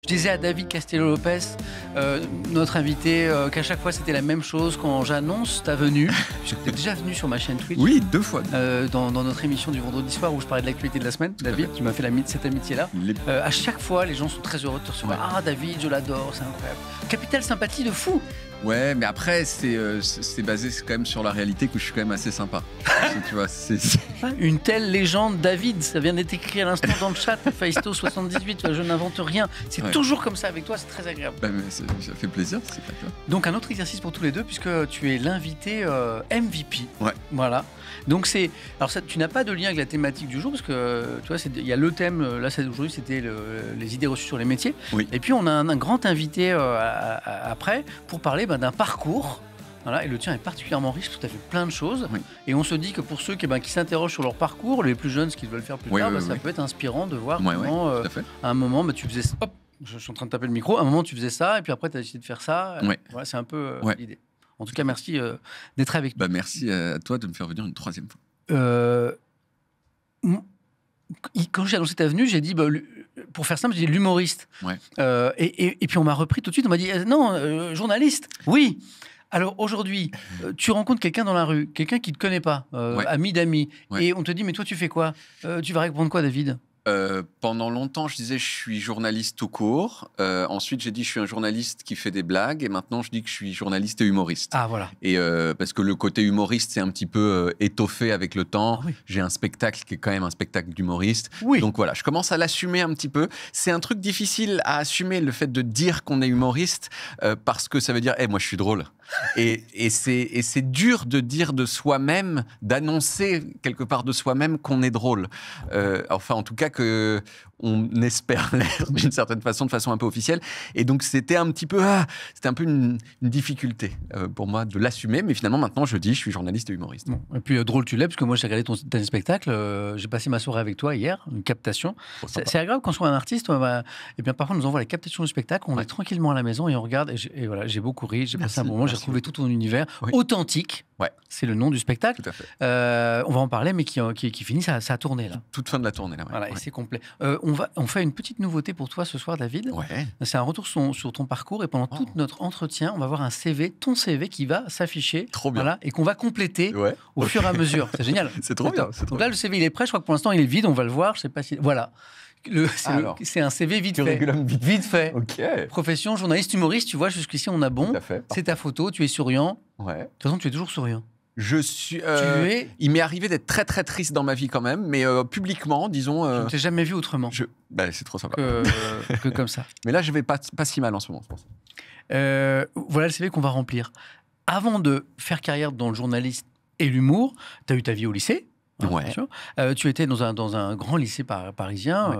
Je disais à David Castello-Lopez, notre invité, qu'à chaque fois c'était la même chose quand j'annonce ta venue. Tu es déjà venu sur ma chaîne Twitch. Oui, 2 fois. Dans notre émission du vendredi soir où je parlais de l'actualité de la semaine. David, tu m'as fait cette amitié-là. À chaque fois, les gens sont très heureux de te recevoir. Ouais. Ah, David, je l'adore, c'est incroyable. Capitale sympathie de fou. Ouais, mais après, c'est basé quand même sur la réalité que je suis quand même assez sympa. Tu vois, Une telle légende, David, ça vient d'être écrit à l'instant dans le chat. Faisto78, je n'invente rien. C'est toujours comme ça avec toi, c'est très agréable. Bah, ça fait plaisir, c'est pas clair. Donc un autre exercice pour tous les deux, puisque tu es l'invité MVP. Ouais. Voilà. Donc alors ça, tu n'as pas de lien avec la thématique du jour, parce que tu vois, il y a le thème, là aujourd'hui c'était les idées reçues sur les métiers. Oui. Et puis on a un grand invité après pour parler d'un parcours. Voilà, et le tien est particulièrement riche, parce que tu as fait plein de choses. Oui. Et on se dit que pour ceux qui s'interrogent sur leur parcours, les plus jeunes, ce qu'ils veulent faire plus tard, ça peut être inspirant de voir comment, à un moment, tu faisais... Hop, je suis en train de taper le micro. À un moment, tu faisais ça, et puis après, tu as décidé de faire ça. Voilà, c'est un peu l'idée. En tout cas, merci d'être avec nous. Merci à toi de me faire venir une 3e fois. Quand j'ai annoncé ta venue, j'ai dit, pour faire simple, j'ai dit l'humoriste. Ouais. Et puis on m'a repris tout de suite, on m'a dit, non, journaliste, oui. Alors aujourd'hui, tu rencontres quelqu'un dans la rue, quelqu'un qui ne te connaît pas, ami d'amis, et on te dit, mais toi tu fais quoi? Tu vas répondre quoi, David? Pendant longtemps, je disais je suis journaliste tout court. Ensuite, j'ai dit je suis un journaliste qui fait des blagues. Et maintenant, je dis que je suis journaliste et humoriste. Ah, voilà. Et parce que le côté humoriste, c'est un petit peu étoffé avec le temps. Ah, oui. J'ai un spectacle qui est quand même un spectacle d'humoriste. Oui. Donc voilà, je commence à l'assumer un petit peu. C'est un truc difficile à assumer, le fait de dire qu'on est humoriste, parce que ça veut dire moi, je suis drôle. Et c'est dur de dire de soi-même, d'annoncer quelque part de soi-même qu'on est drôle. Enfin, en tout cas, qu'on espère l'être d'une certaine façon, de façon un peu officielle. Et donc, c'était un peu une difficulté pour moi de l'assumer. Mais finalement, maintenant, je dis, je suis journaliste et humoriste. Bon. Et puis, drôle tu l'es, parce que moi, j'ai regardé ton dernier spectacle. J'ai passé ma soirée avec toi hier, une captation. C'est agréable quand on soit un artiste. Et bien, parfois, on nous envoie les captations du spectacle. On est tranquillement à la maison et on regarde. Et voilà, j'ai beaucoup ri. J'ai passé un bon moment. J'ai retrouvé tout ton univers authentique. Ouais. C'est le nom du spectacle. Tout à fait. On va en parler, mais qui finit sa tournée, là. Toute fin de la tournée, là. Voilà, et c'est complet. On fait une petite nouveauté pour toi ce soir, David. Ouais. C'est un retour sur ton parcours. Et pendant tout notre entretien, on va voir ton CV qui va s'afficher. Trop bien. Voilà, et qu'on va compléter au fur et à mesure. C'est génial. C'est trop bien. Donc là, le CV, il est prêt. Je crois que pour l'instant, il est vide. On va le voir. Je sais pas si... Voilà. C'est un CV vite fait. Vite fait. Ok. Profession, journaliste, humoriste. Tu vois, jusqu'ici, on a bon. Tout à fait. C'est ta photo. Tu es souriant. Ouais. De toute façon, tu es toujours souriant. Je suis. Il m'est arrivé d'être très très triste dans ma vie quand même, mais publiquement, disons. Je ne t'ai jamais vu autrement. C'est trop sympa. Que comme ça. Mais là, je vais pas si mal en ce moment, je pense. Voilà le CV qu'on va remplir. Avant de faire carrière dans le journaliste et l'humour, tu as eu ta vie au lycée. Tu étais dans un grand lycée parisien,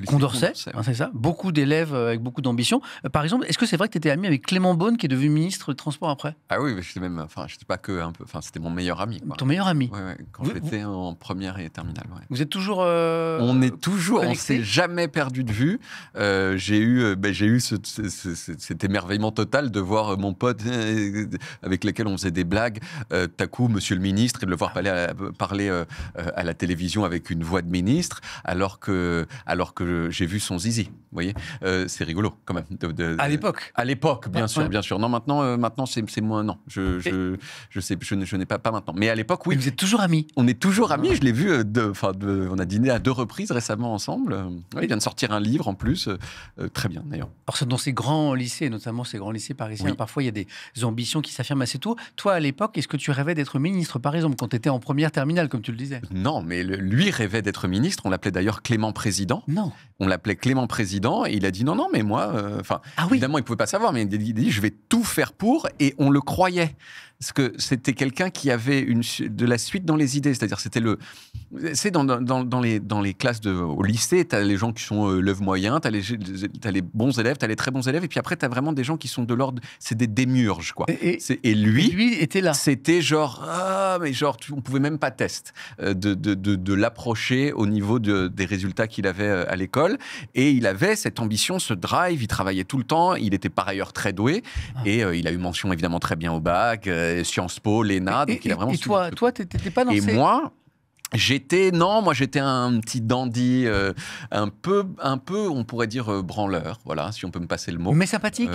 Condorcet, c'est ça. Beaucoup d'élèves avec beaucoup d'ambition. Par exemple, est-ce que c'est vrai que tu étais ami avec Clément Beaune, qui est devenu ministre des Transports après? Ah oui, j'étais même, j'étais pas que un peu, c'était mon meilleur ami. Quoi. Ton meilleur ami? Ouais, quand j'étais en première et terminale. Ouais. Vous êtes toujours on est toujours, on s'est jamais perdu de vue. J'ai eu cet émerveillement total de voir mon pote avec lequel on faisait des blagues, tout à coup, monsieur le ministre, et de le voir parler à la télévision avec une voix de ministre, alors que j'ai vu son zizi. Vous voyez, c'est rigolo quand même. À l'époque. À l'époque, bien sûr. Non, maintenant c'est moins. Non, je sais, je n'ai pas maintenant. Mais à l'époque, oui. Mais vous êtes toujours amis. On est toujours amis. Je l'ai vu. On a dîné à 2 reprises récemment ensemble. Il vient de sortir un livre en plus, très bien d'ailleurs. Alors dans ces grands lycées, notamment ces grands lycées parisiens, parfois il y a des ambitions qui s'affirment assez tôt. Toi, à l'époque, est-ce que tu rêvais d'être ministre, par exemple, quand tu étais en première terminale, comme tu le disais? Non, mais lui rêvait d'être ministre. On l'appelait d'ailleurs Clément Président. Non. On l'appelait Clément Président et il a dit non, mais moi... Évidemment, il ne pouvait pas savoir, mais il a dit je vais tout faire pour, et on le croyait. Parce que c'était quelqu'un qui avait de la suite dans les idées. C'est-à-dire, c'est dans les classes au lycée, tu as les gens qui sont l'œuvre moyen, tu as les bons élèves, tu as les très bons élèves, et puis après, tu as vraiment des gens qui sont de l'ordre, c'est des démiurges, quoi. Et lui était là. C'était genre, on pouvait même pas tester de l'approcher au niveau des résultats qu'il avait à l'école. Et il avait cette ambition, ce drive, il travaillait tout le temps, il était par ailleurs très doué, et il a eu mention évidemment très bien au bac, Sciences Po, l'ENA, donc il a vraiment... Et toi, t'étais pas dans Et moi, Moi j'étais un petit dandy, un peu, on pourrait dire branleur, voilà, si on peut me passer le mot. Mais sympathique.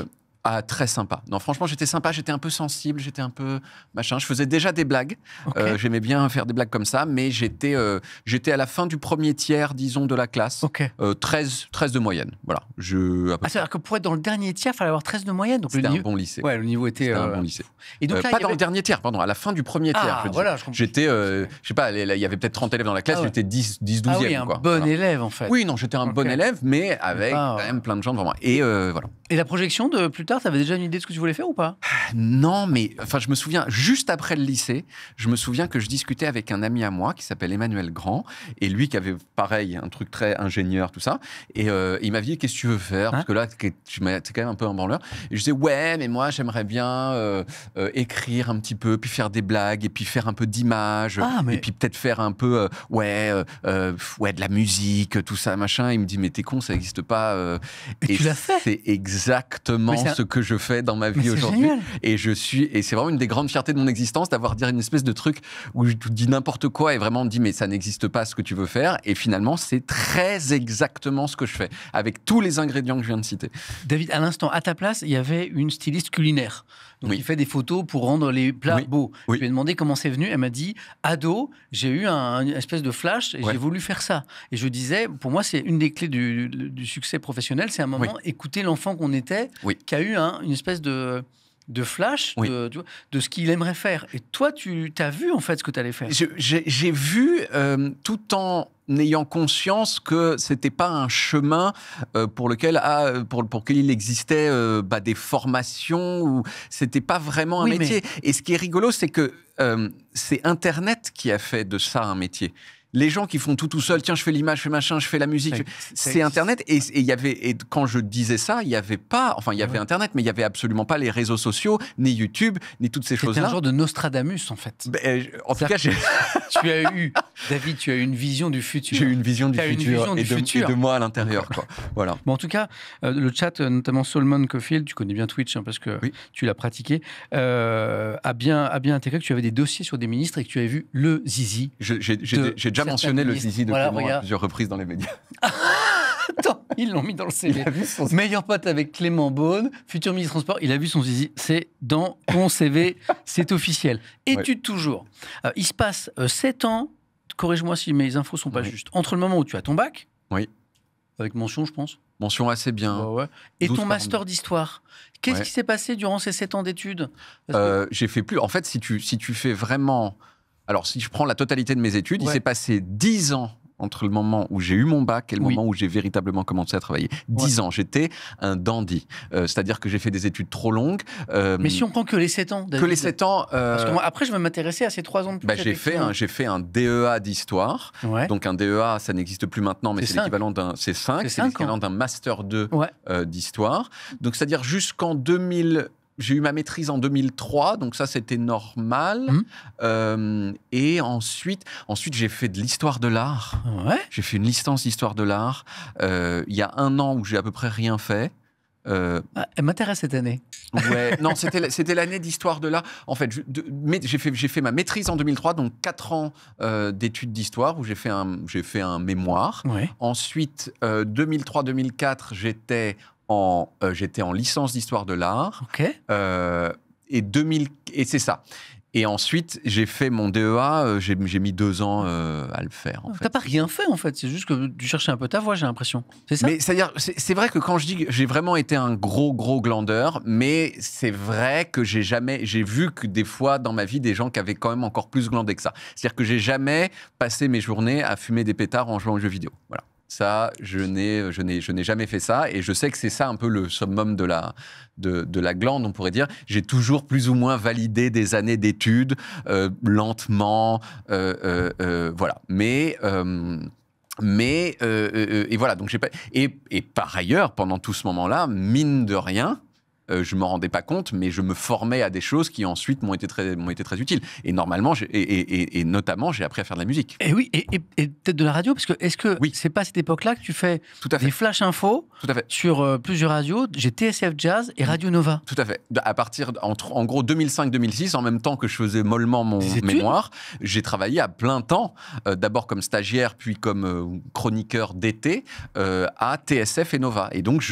Très sympa. Non, franchement, j'étais sympa, j'étais un peu sensible, j'étais un peu machin. Je faisais déjà des blagues. Okay. J'aimais bien faire des blagues comme ça, mais j'étais à la fin du premier tiers, disons, de la classe. Okay. 13 de moyenne. Voilà. C'est-à-dire que pour être dans le dernier tiers, il fallait avoir 13 de moyenne. Donc c'était un bon lycée. Ouais, le niveau était. C'était un bon lycée. Et donc là, pas dans le dernier tiers, pardon, à la fin du premier tiers. Voilà, je comprends. J'étais, je sais pas, il y avait peut-être 30 élèves dans la classe, j'étais 10-12e. Oui, un bon élève en fait. Oui, non, j'étais un bon élève, mais avec quand même plein de gens devant moi. Et voilà. Et la projection de plus tard, tu avais déjà une idée de ce que tu voulais faire ou pas? Non, mais enfin, je me souviens, juste après le lycée, je me souviens que je discutais avec un ami à moi qui s'appelle Emmanuel Grand, et lui qui avait pareil, un truc très ingénieur, tout ça, et il m'avait dit, qu'est-ce que tu veux faire? Parce que là, t'es quand même un peu un branleur. Et je disais, ouais, mais moi, j'aimerais bien écrire un petit peu, puis faire des blagues, et puis faire un peu d'images, et puis peut-être faire un peu, de la musique, tout ça, machin. Il me dit, mais t'es con, ça n'existe pas. Et tu l'as fait? C'est exactement ce que je fais dans ma vie aujourd'hui. Et c'est vraiment une des grandes fiertés de mon existence d'avoir dit une espèce de truc où je te dis n'importe quoi et vraiment on me dit mais ça n'existe pas ce que tu veux faire. Et finalement, c'est très exactement ce que je fais avec tous les ingrédients que je viens de citer. David, à l'instant, à ta place, il y avait une styliste culinaire. Donc, il fait des photos pour rendre les plats beaux. Je lui ai demandé comment c'est venu. Elle m'a dit, ado, j'ai eu une espèce de flash et j'ai voulu faire ça. Et je disais, pour moi, c'est une des clés du succès professionnel. C'est un moment, écouter l'enfant qu'on était, qui a eu une espèce de flash de ce qu'il aimerait faire. Et toi, tu as vu en fait ce que tu allais faire. J'ai vu tout en ayant conscience que c'était pas un chemin pour lequel il existait des formations ou c'était pas vraiment un métier. Et ce qui est rigolo, c'est que c'est Internet qui a fait de ça un métier. Les gens qui font tout seul, tiens, je fais l'image, je fais machin, je fais la musique, c'est Internet. Et quand je disais ça, il y avait pas, enfin, il y avait Internet, mais il y avait absolument pas les réseaux sociaux, ni YouTube, ni toutes ces choses-là. C'était un genre de Nostradamus, en fait. En tout cas, David, tu as eu une vision du futur. J'ai eu une vision du futur et de moi à l'intérieur, quoi. Voilà. Bon, en tout cas, le chat, notamment Solomon Cofield, tu connais bien Twitch, parce que tu l'as pratiqué, a bien intégré que tu avais des dossiers sur des ministres et que tu avais vu le zizi. J'ai déjà mentionné le zizi de Clément à plusieurs reprises dans les médias. Attends, ils l'ont mis dans le CV. Meilleur pote avec Clément Beaune, futur ministre des Transports, il a vu son zizi. C'est dans ton CV, c'est officiel. Étude toujours. Il se passe 7 ans, corrige-moi si mes infos ne sont pas justes, entre le moment où tu as ton bac, avec mention, je pense. Mention assez bien. Et ton master d'histoire. Qu'est-ce qui s'est passé durant ces 7 ans d'études? J'ai fait plus. En fait, si tu fais vraiment... Alors, si je prends la totalité de mes études, il s'est passé 10 ans entre le moment où j'ai eu mon bac et le moment où j'ai véritablement commencé à travailler. 10 ans, j'étais un dandy. C'est-à-dire que j'ai fait des études trop longues. Mais si on prend que les 7 ans, David. Que les 7 ans... Parce que moi, après, je vais m'intéresser à ces 3 ans de plus. J'ai fait un DEA d'histoire. Donc, un DEA, ça n'existe plus maintenant, mais c'est l'équivalent d'un... C'est 5. C'est l'équivalent d'un Master 2 d'histoire. Donc, c'est-à-dire jusqu'en 2000... J'ai eu ma maîtrise en 2003, donc ça, c'était normal. Et ensuite, j'ai fait de l'histoire de l'art. J'ai fait une licence d'histoire de l'art. Il y a 1 an où j'ai à peu près rien fait. Elle m'intéresse cette année. Non, c'était l'année d'histoire de l'art. En fait, j'ai fait ma maîtrise en 2003, donc 4 ans d'études d'histoire où j'ai fait un mémoire. Ensuite, 2003-2004, j'étais en licence d'histoire de l'art. Et c'est ça. Et ensuite, j'ai fait mon DEA, j'ai mis 2 ans à le faire. T'as pas rien fait, en fait. C'est juste que tu cherchais un peu ta voie, j'ai l'impression. C'est ça? Mais c'est vrai que quand je dis que j'ai vraiment été un gros glandeur, mais c'est vrai que j'ai vu que des fois dans ma vie, des gens qui avaient quand même encore plus glandé que ça. C'est-à-dire que j'ai jamais passé mes journées à fumer des pétards en jouant aux jeux vidéo. Voilà. Ça, je n'ai jamais fait ça, et je sais que c'est ça un peu le summum de la glande, on pourrait dire. J'ai toujours plus ou moins validé des années d'études, lentement, voilà. Mais et voilà, donc j'ai pas... Et par ailleurs, pendant tout ce moment-là, mine de rien, je m'en rendais pas compte, mais je me formais à des choses qui ensuite m'ont été très utiles. Et normalement, et notamment, j'ai appris à faire de la musique. Et oui, et peut-être de la radio, parce que est-ce que c'est pas à cette époque-là que tu fais des flash infos sur plusieurs radios? J'ai TSF Jazz et Radio Nova. Tout à fait. À partir, en gros, 2005-2006, en même temps que je faisais mollement mon mémoire, j'ai travaillé à plein temps, d'abord comme stagiaire, puis comme chroniqueur d'été, à TSF et Nova. Et donc,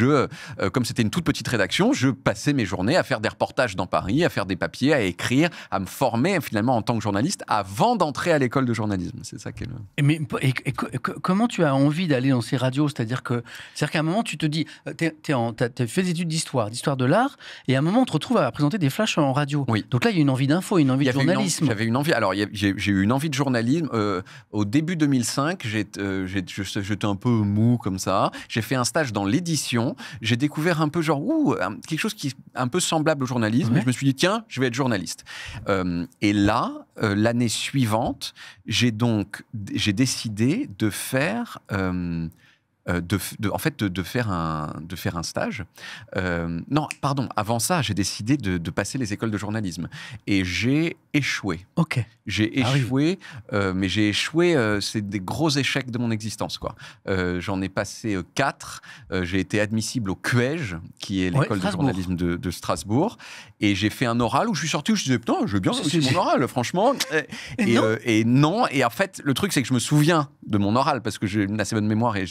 comme c'était une toute petite rédaction, je passais mes journées à faire des reportages dans Paris, à faire des papiers, à écrire, à me former finalement en tant que journaliste avant d'entrer à l'école de journalisme. C'est ça qui est le... Comment tu as envie d'aller dans ces radios? C'est-à-dire qu'à un moment, tu te dis, tu as fait des études d'histoire de l'art, et à un moment, on te retrouve à présenter des flashs en radio. Oui. Donc là, il y a une envie d'info, une envie de journalisme. J'avais une envie. Alors, j'ai eu une envie de journalisme. Au début 2005, j'étais un peu mou comme ça. J'ai fait un stage dans l'édition. J'ai découvert un peu quelque chose qui est un peu semblable au journalisme. Ouais. Et je me suis dit, tiens, je vais être journaliste. Et là, l'année suivante, j'ai décidé de faire... de faire un stage. Non, pardon, avant ça, j'ai décidé de passer les écoles de journalisme. Et j'ai échoué. Ok. J'ai échoué, mais j'ai échoué, c'est des gros échecs de mon existence, quoi. J'en ai passé 4. J'ai été admissible au CUEJ, qui est l'école de journalisme de Strasbourg. Et j'ai fait un oral où je suis sorti, où je disais, putain, je veux bien aussi mon oral, franchement. Et non. Et en fait, le truc, c'est que je me souviens de mon oral, parce que j'ai une assez bonne mémoire et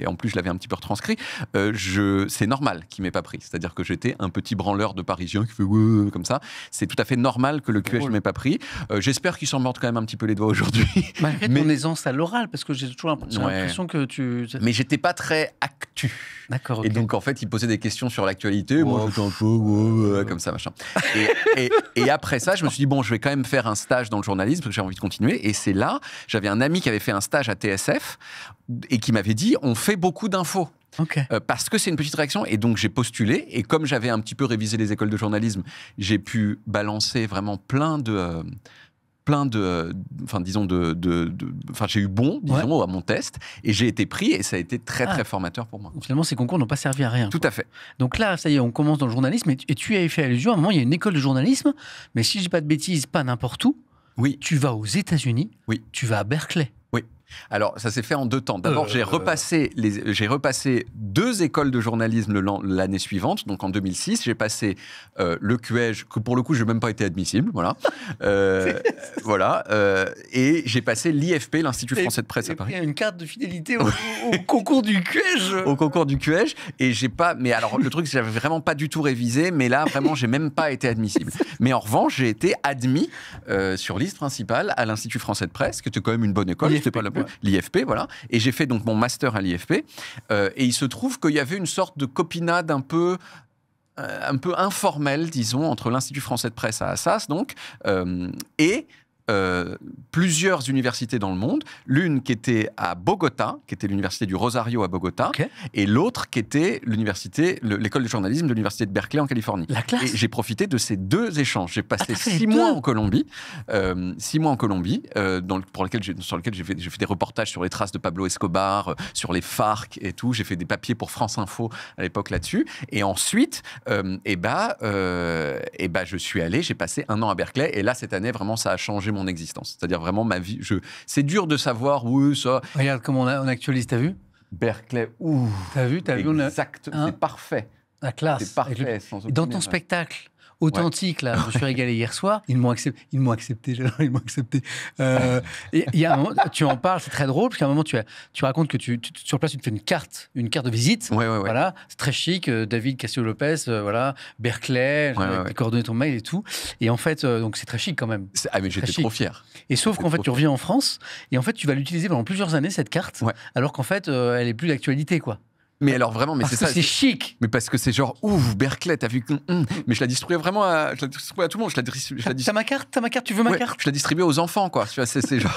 en plus, je l'avais un petit peu retranscrit. C'est normal qu'il ne m'ait pas pris. C'est-à-dire que j'étais un petit branleur de Parisien qui fait comme ça. C'est tout à fait normal que le QH ne m'ait pas pris. J'espère qu'il s'en morde quand même un petit peu les doigts aujourd'hui. Malgré ton aisance à l'oral, parce que j'ai toujours l'impression que tu... Mais j'étais pas très actu. D'accord, Et donc, en fait, il posait des questions sur l'actualité. Moi, j'étais un peu comme ça, machin. Et après ça, je me suis dit, bon, je vais quand même faire un stage dans le journalisme, parce que j'ai envie de continuer. Et c'est là, j'avais un ami qui avait fait un stage à TSF et qui m'avait dit, on fait beaucoup d'infos. Okay. Parce que c'est une petite réaction, et donc j'ai postulé, et comme j'avais un petit peu révisé les écoles de journalisme, j'ai pu balancer vraiment plein de j'ai eu bon, disons, à mon test, et j'ai été pris, et ça a été très très formateur pour moi. Finalement, ces concours n'ont pas servi à rien. Tout à fait. Donc là, ça y est, on commence dans le journalisme, et tu avais fait allusion, à un moment, il y a une école de journalisme, mais si je dis pas de bêtises, pas n'importe où. Oui. Tu vas aux États-Unis. Oui. Tu vas à Berkeley. Oui. Alors, ça s'est fait en 2 temps. D'abord, j'ai repassé 2 écoles de journalisme l'année suivante. Donc, en 2006, j'ai passé le QEJ, que pour le coup, je n'ai même pas été admissible. Voilà. Et j'ai passé l'IFP, l'Institut français de presse à Paris. Il y a une carte de fidélité au concours du QEJ. Au concours du QEJ. Et j'ai pas... Mais alors, le truc, c'est que j'avais vraiment pas du tout révisé. Mais là, vraiment, j'ai même pas été admissible. Mais en revanche, j'ai été admis sur liste principale à l'Institut français de presse, qui était quand même une bonne école. C'était pas l'IFP, voilà. Et j'ai fait donc mon master à l'IFP. Et il se trouve qu'il y avait une sorte de copinade un peu informelle, disons, entre l'Institut français de presse à Assas, donc, et plusieurs universités dans le monde. L'une qui était à Bogota, qui était l'université du Rosario à Bogota, et l'autre qui était l'école de journalisme de l'université de Berkeley en Californie. La classe. Et j'ai profité de ces 2 échanges. J'ai passé 6 mois en Colombie, sur lesquels j'ai fait des reportages sur les traces de Pablo Escobar, sur les FARC et tout. J'ai fait des papiers pour France Info à l'époque là-dessus. Et ensuite, je suis allé, j'ai passé 1 an à Berkeley, et là, cette année, vraiment, ça a changé mon existence. C'est-à-dire vraiment ma vie. C'est dur de savoir où ça... Regarde comment on actualise, t'as vu? Berkeley, T'as vu, exact, c'est parfait. La classe. C'est parfait. Et dans ton spectacle authentique, là, je me suis régalé hier soir, ils m'ont accepté. Et il y a un moment, tu en parles, c'est très drôle, parce qu'à un moment, tu racontes que sur place, tu te fais une carte de visite. Ouais. Voilà, c'est très chic, David Castillo-Lopez, voilà, Berkeley, tes coordonnées, ton mail et tout. Et en fait, donc c'est très chic quand même. Mais j'étais trop fier. Et sauf qu'en fait, tu reviens en France, et en fait, tu vas l'utiliser pendant plusieurs années, cette carte, alors qu'en fait, elle est plus d'actualité, quoi. Mais alors vraiment, mais parce c'est que ça. C'est chic. Mais parce que c'est genre, Berkeley, t'as vu que... Mais je la distribuais vraiment à tout le monde. T'as ma carte, tu veux ma carte? Je la distribuais aux enfants, quoi. C'est genre...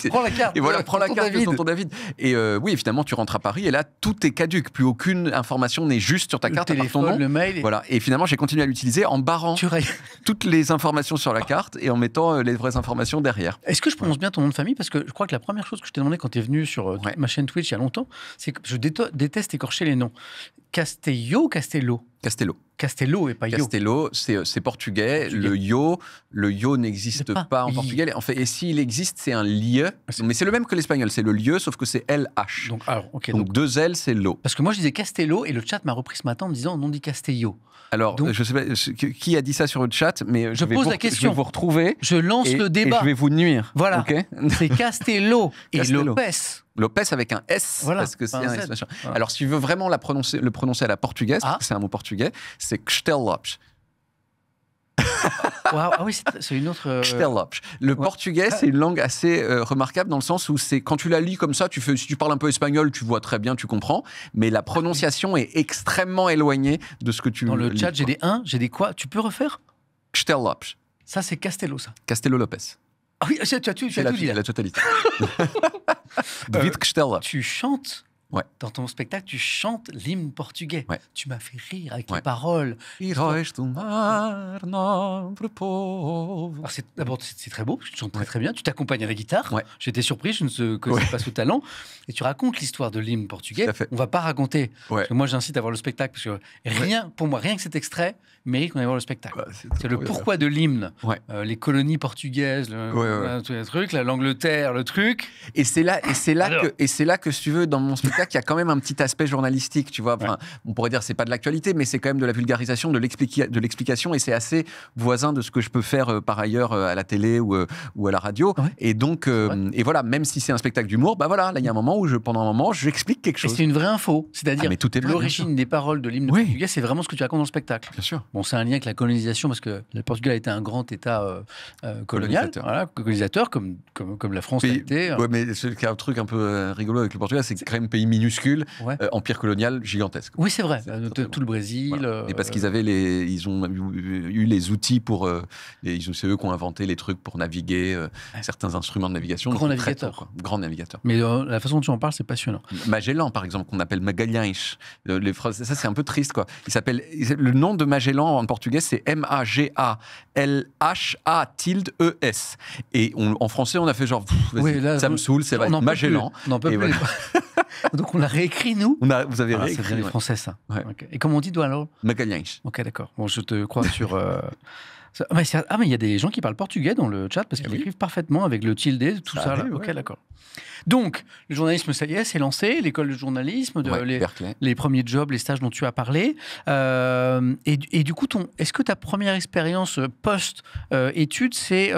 Prends la carte. Et voilà, prends la carte de tonton David. Et oui, finalement, tu rentres à Paris et là, tout est caduc. Plus aucune information n'est juste sur ta carte. Le téléphone, le mail. Voilà. Et finalement, j'ai continué à l'utiliser en barrant toutes les informations sur la carte et en mettant les vraies informations derrière. Est-ce que je prononce bien ton nom de famille? Parce que je crois que la première chose que je t'ai demandé quand tu es venu sur ma chaîne Twitch il y a longtemps, c'est que je déteste écorcher les noms. Castello ou Castello? Castello. Castello et pas yo. Castello, c'est portugais. Le yo n'existe pas en portugais. En fait, et s'il existe, c'est un lieu. Mais c'est le même que l'espagnol. C'est le lieu, sauf que c'est LH. Donc 2 L, c'est lo. Parce que moi, je disais Castello et le chat m'a repris ce matin en me disant on dit Castello. Alors, je sais pas qui a dit ça sur le chat, mais je pose la question. Je vais vous retrouver. Je lance le débat. Et je vais vous nuire. Voilà. Okay. C'est Castello et Lopez. Lopez avec un S, parce que c'est un S. Voilà. Alors, si tu veux vraiment le prononcer à la portugaise, parce que c'est un mot portugais, c'est Castellopes. Wow. Ah oui, c'est une autre. Le portugais, c'est une langue assez remarquable dans le sens où c'est quand tu la lis comme ça, si tu parles un peu espagnol, tu vois très bien, tu comprends, mais la prononciation est extrêmement éloignée de ce que tu. Dans le chat, j'ai des quoi. Tu peux refaire? Castellopes. Ça, c'est Castello, ça. Castello Lopez. Ah oui, tu as tout dit. La totalité. David Castello. Tu chantes. Ouais. Dans ton spectacle, tu chantes l'hymne portugais. Ouais. Tu m'as fait rire avec les paroles. D'abord, c'est très beau, tu chantes très très bien, tu t'accompagnes à la guitare. Ouais. J'étais surpris, je ne connaissais pas ce talent. Et tu racontes l'histoire de l'hymne portugais. On ne va pas raconter. Parce que moi, j'incite à voir le spectacle. Parce que pour moi, rien que cet extrait mérite qu'on aille voir le spectacle. C'est le pourquoi de l'hymne. Les colonies portugaises, tous les trucs, l'Angleterre, le truc. Et c'est là que, si tu veux, dans mon spectacle, il y a quand même un petit aspect journalistique, tu vois. Enfin, on pourrait dire c'est pas de l'actualité, mais c'est quand même de la vulgarisation, de l'explication, et c'est assez voisin de ce que je peux faire par ailleurs à la télé ou à la radio. Ouais. Et donc, et voilà, même si c'est un spectacle d'humour, bah voilà, là il y a un moment où pendant un moment, j'explique quelque chose. Et c'est une vraie info, c'est-à-dire l'origine des paroles de l'hymne portugais, c'est vraiment ce que tu racontes dans le spectacle. Bien sûr. Bon, c'est un lien avec la colonisation parce que le Portugal a été un grand État colonisateur, comme la France l'a été. Ouais, mais c'est un truc un peu rigolo avec le Portugal, c'est quand même pays minuscule, empire colonial gigantesque. Oui, c'est vrai. Tout le Brésil. Voilà. Et parce qu'ils ils ont eu les outils pour. C'est eux qui ont inventé les trucs pour naviguer, certains instruments de navigation. Grand navigateur. Grand navigateur. Mais la façon dont tu en parles, c'est passionnant. Magellan, par exemple, qu'on appelle Magalhães. Ça, c'est un peu triste, quoi. Le nom de Magellan en portugais, c'est Magalhas. Et en français, on a fait genre, ça me saoule, ça va être Magellan. On n'en peut plus. Donc on l'a réécrit, nous. Vous avez réécrit. C'est bien les Français, ça. Ouais. Okay. Et comment on dit, toi, alors? Magalhães. Ok, d'accord. Bon, je te crois sur... mais il y a des gens qui parlent portugais dans le chat parce qu'ils écrivent parfaitement avec le tilde, tout ça. Là. Ok, d'accord. Donc, le journalisme, ça y est, c'est lancé. L'école de journalisme, les premiers jobs, les stages dont tu as parlé. Et du coup, est-ce que ta première expérience post-études, c'est...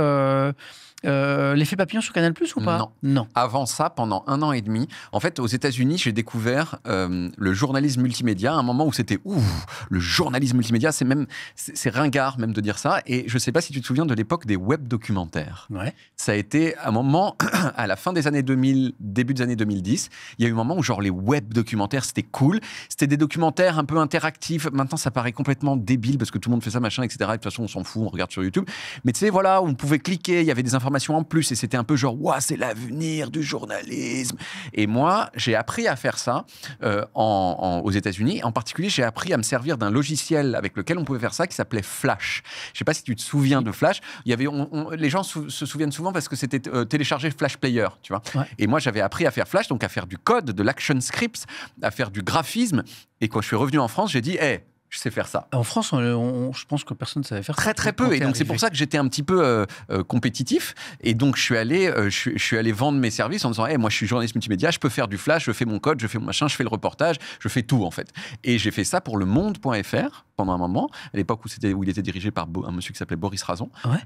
l'effet papillon sur Canal+ ou pas? Non. Avant ça, pendant 1 an et demi, en fait, aux États-Unis, j'ai découvert le journalisme multimédia, à un moment où c'était le journalisme multimédia, c'est ringard même de dire ça. Et je ne sais pas si tu te souviens de l'époque des web documentaires. Ouais. Ça a été un moment, à la fin des années 2000, début des années 2010, il y a eu un moment où genre les web documentaires, c'était cool. C'était des documentaires un peu interactifs. Maintenant, ça paraît complètement débile parce que tout le monde fait ça, machin, etc. Et de toute façon, on s'en fout, on regarde sur YouTube. Mais tu sais, voilà, on pouvait cliquer, il y avait des informations en plus et c'était un peu genre c'est l'avenir du journalisme. Et moi j'ai appris à faire ça aux États-Unis. En particulier, j'ai appris à me servir d'un logiciel avec lequel on pouvait faire ça qui s'appelait Flash. Je sais pas si tu te souviens de Flash. Il y avait les gens se souviennent souvent parce que c'était télécharger Flash Player, tu vois. Ouais. Et moi j'avais appris à faire Flash, donc à faire du code, de l'action scripts, à faire du graphisme. Et quand je suis revenu en France, j'ai dit je sais faire ça. En France, je pense que personne ne savait faire ça. Très peu. Et donc, c'est pour ça que j'étais un petit peu compétitif. Et donc, je suis allé vendre mes services en disant moi, je suis journaliste multimédia, je peux faire du flash, je fais mon code, je fais mon machin, je fais le reportage, je fais tout, en fait. Et j'ai fait ça pour le monde.fr pendant un moment, à l'époque où il était dirigé par un monsieur qui s'appelait Boris Razon. Ouais.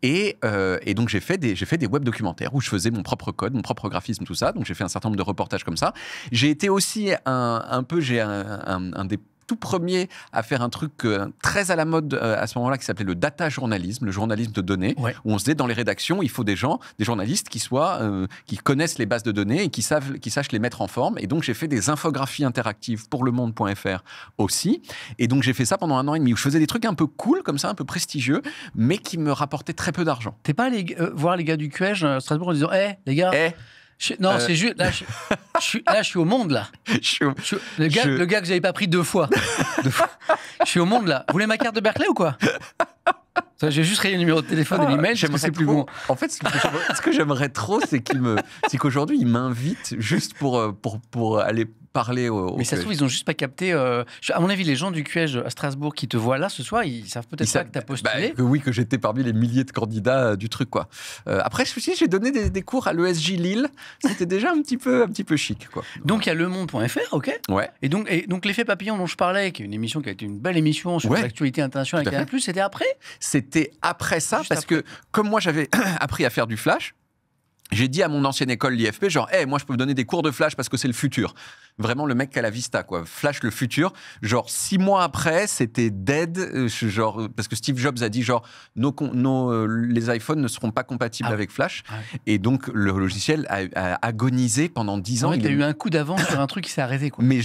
Et donc, j'ai fait des web documentaires où je faisais mon propre code, mon propre graphisme, tout ça. Donc, j'ai fait un certain nombre de reportages comme ça. J'ai été aussi un des tout premier à faire un truc très à la mode à ce moment-là qui s'appelait le data journalisme, le journalisme de données, où on se disait dans les rédactions, il faut des journalistes qui connaissent les bases de données et qui sachent les mettre en forme. Et donc j'ai fait des infographies interactives pour le monde.fr aussi. Et donc j'ai fait ça pendant 1 an et demi où je faisais des trucs un peu cool comme ça, un peu prestigieux, mais qui me rapportaient très peu d'argent. T'es pas allé voir les gars du QEJ à Strasbourg en disant les gars. Non, c'est juste. Là, je suis au Monde, là. Le gars que j'avais pas pris 2 fois. Je suis au Monde, là. Vous voulez ma carte de Berkeley ou quoi? J'ai juste rayé le numéro de téléphone et l'email, parce que c'est plus bon. En fait, ce que j'aimerais trop, c'est qu'aujourd'hui, il m'invite juste pour aller parler au Mais ça se trouve, ils n'ont juste pas capté. À mon avis, les gens du QEJ à Strasbourg qui te voient là ce soir, ils savent peut-être pas que tu as postulé. Oui, que j'étais parmi les milliers de candidats du truc, quoi. Après, j'ai donné des cours à l'ESJ Lille. C'était déjà un petit peu chic, quoi. Donc, il y a lemonde.fr, ok. Ouais. Et donc l'effet papillon dont je parlais, qui est une émission qui a été une belle émission sur l'actualité internationale avec Canal+, c'était après. C'était après ça, parce que comme moi, j'avais appris à faire du flash, j'ai dit à mon ancienne école, l'IFP, genre, moi, je peux vous donner des cours de flash parce que c'est le futur. Vraiment, le mec qui a la vista, quoi. Flash, le futur. Genre, 6 mois après, c'était dead. Genre, parce que Steve Jobs a dit, genre, les iPhones ne seront pas compatibles avec Flash. Ouais. Et donc, le logiciel a agonisé pendant 10 ans. Il a eu un coup d'avance sur un truc qui s'est arrêté, quoi. Mais